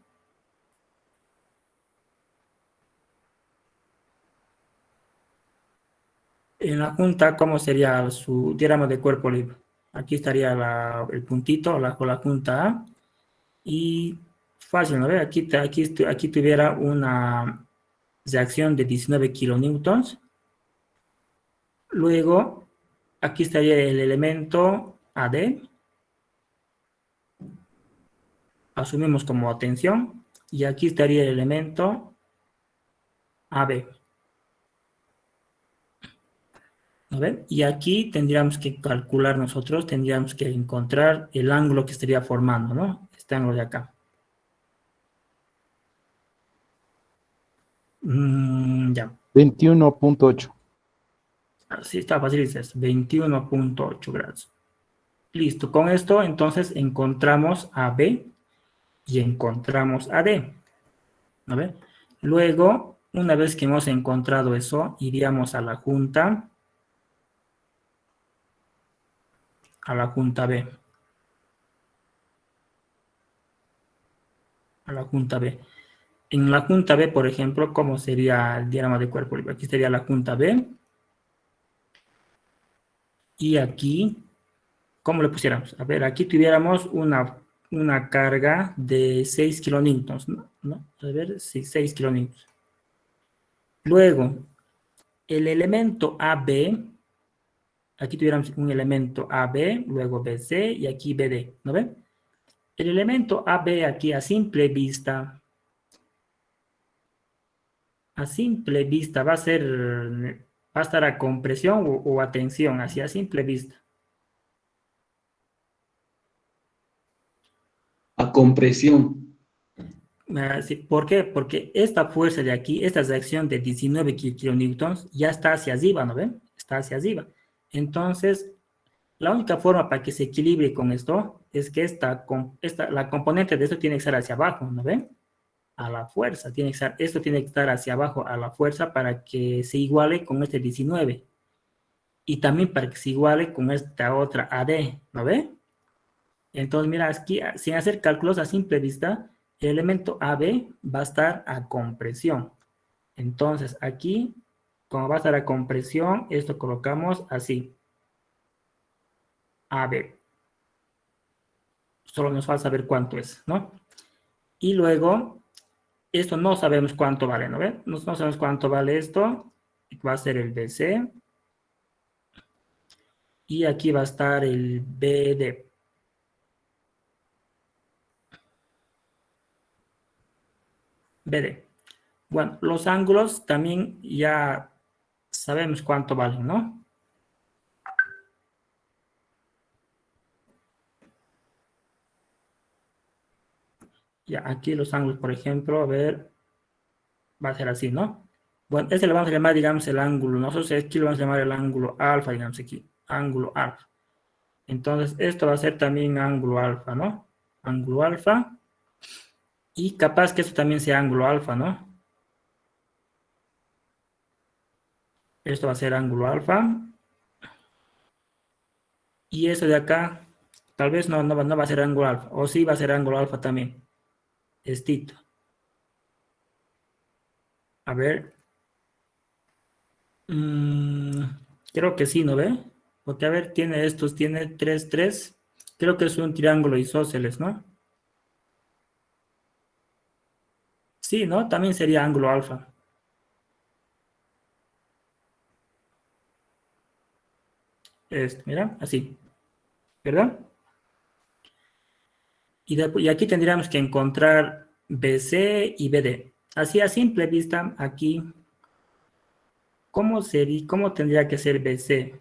en la junta, ¿cómo sería su diagrama de cuerpo libre? Aquí estaría el puntito con la junta A. Y fácil, ¿no? Aquí tuviera una reacción de 19 kilonewtons. Luego, aquí estaría el elemento AD. Asumimos como tensión. Y aquí estaría el elemento AB. ¿No ven? Y aquí tendríamos que calcular nosotros, tendríamos que encontrar el ángulo que estaría formando, ¿no? Este ángulo de acá. Ya. 21.8. Así está fácil, es 21.8 grados. Listo, con esto entonces encontramos a B y encontramos a D. ¿No ve? Luego, una vez que hemos encontrado eso, iríamos a la junta B. A la junta B. En la junta B, por ejemplo, ¿cómo sería el diagrama de cuerpo libre? Aquí sería la junta B. Y aquí, ¿cómo le pusiéramos? A ver, aquí tuviéramos una carga de 6 kilonewtons, ¿no? A ver, sí, 6 kilonewtons. Luego, el elemento AB, aquí tuviéramos un elemento AB, luego BC y aquí BD, ¿no ven? El elemento AB aquí a simple vista va a estar a compresión o a tensión, así a simple vista. A compresión. Sí, ¿por qué? Porque esta fuerza de aquí, esta reacción de 19 kilonewtons ya está hacia arriba, ¿no ven? Está hacia arriba. Entonces, la única forma para que se equilibre con esto es que la componente de esto tiene que estar hacia abajo, ¿no ven? A la fuerza, esto tiene que estar hacia abajo a la fuerza para que se iguale con este 19. Y también para que se iguale con esta otra AD, ¿no ve? Entonces, mira, aquí, sin hacer cálculos a simple vista, el elemento AB va a estar a compresión. Entonces, aquí, como va a estar a compresión, esto colocamos así. AB. Solo nos falta saber cuánto es, ¿no? Y luego, esto no sabemos cuánto vale, ¿no ven? No sabemos cuánto vale esto. Va a ser el BC. Y aquí va a estar el BD. BD. Bueno, los ángulos también ya sabemos cuánto valen, ¿no? Ya, aquí los ángulos, por ejemplo, a ver, va a ser así, ¿no? Bueno, este le vamos a llamar, digamos, el ángulo. Nosotros aquí lo vamos a llamar el ángulo alfa, digamos aquí, ángulo alfa. Entonces, esto va a ser también ángulo alfa, ¿no? Ángulo alfa. Y capaz que esto también sea ángulo alfa, ¿no? Esto va a ser ángulo alfa. Y eso de acá, tal vez no va a ser ángulo alfa. O sí va a ser ángulo alfa también. Estito. A ver. Creo que sí, ¿no ve? Porque a ver, tiene 3, 3. Creo que es un triángulo isósceles, ¿no? Sí, ¿no? También sería ángulo alfa. Mira, así, ¿verdad? Y aquí tendríamos que encontrar BC y BD. Así a simple vista, aquí, ¿cómo tendría que ser BC?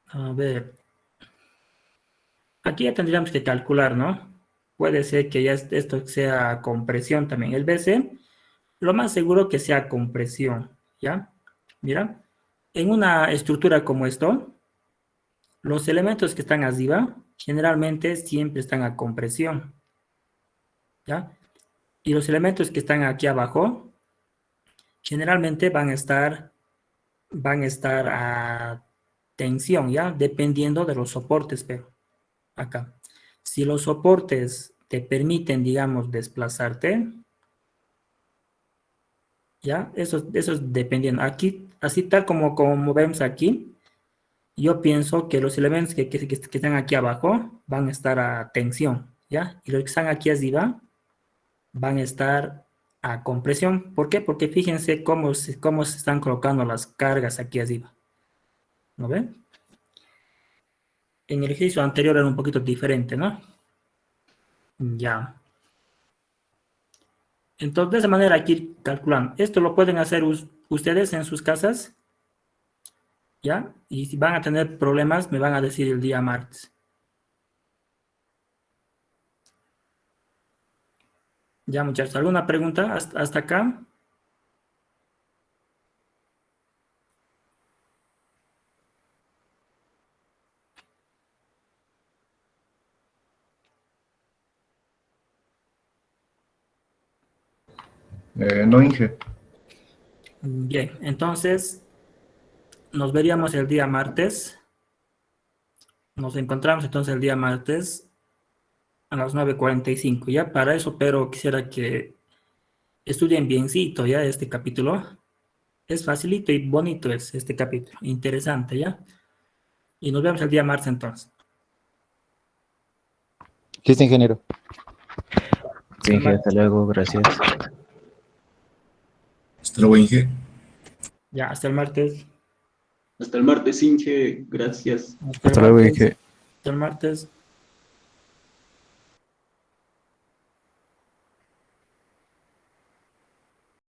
A ver, aquí ya tendríamos que calcular, ¿no? Puede ser que ya esto sea compresión también. El BC, lo más seguro que sea compresión, ¿ya? Mira, en una estructura como esto, los elementos que están arriba generalmente siempre están a compresión, ¿ya? Y los elementos que están aquí abajo generalmente van a estar a tensión, ¿ya? Dependiendo de los soportes, pero acá. Si los soportes te permiten, digamos, desplazarte, ¿ya? Eso es dependiendo. Aquí, así tal como vemos aquí, yo pienso que los elementos que están aquí abajo van a estar a tensión, ¿ya? Y los que están aquí arriba van a estar a compresión. ¿Por qué? Porque fíjense cómo se están colocando las cargas aquí arriba. ¿No ven? En el ejercicio anterior era un poquito diferente, ¿no? Ya. Entonces, de esa manera aquí calculando. Esto lo pueden hacer ustedes en sus casas, ¿ya? Y si van a tener problemas, me van a decir el día martes. Ya, muchachos, ¿alguna pregunta hasta acá? No, Inge. Bien, entonces nos veríamos el día martes. Nos encontramos entonces el día martes a las 9:45. Ya para eso, pero quisiera que estudien biencito ya este capítulo. Es facilito y bonito es este capítulo. Interesante, ¿ya? Y nos vemos el día martes entonces. Listo, ingeniero. Sí, Inge, hasta luego, gracias. Hasta luego, Inge. Ya, hasta el martes. Hasta el martes, Inge. Gracias. Hasta luego, martes. Inge. Hasta el martes.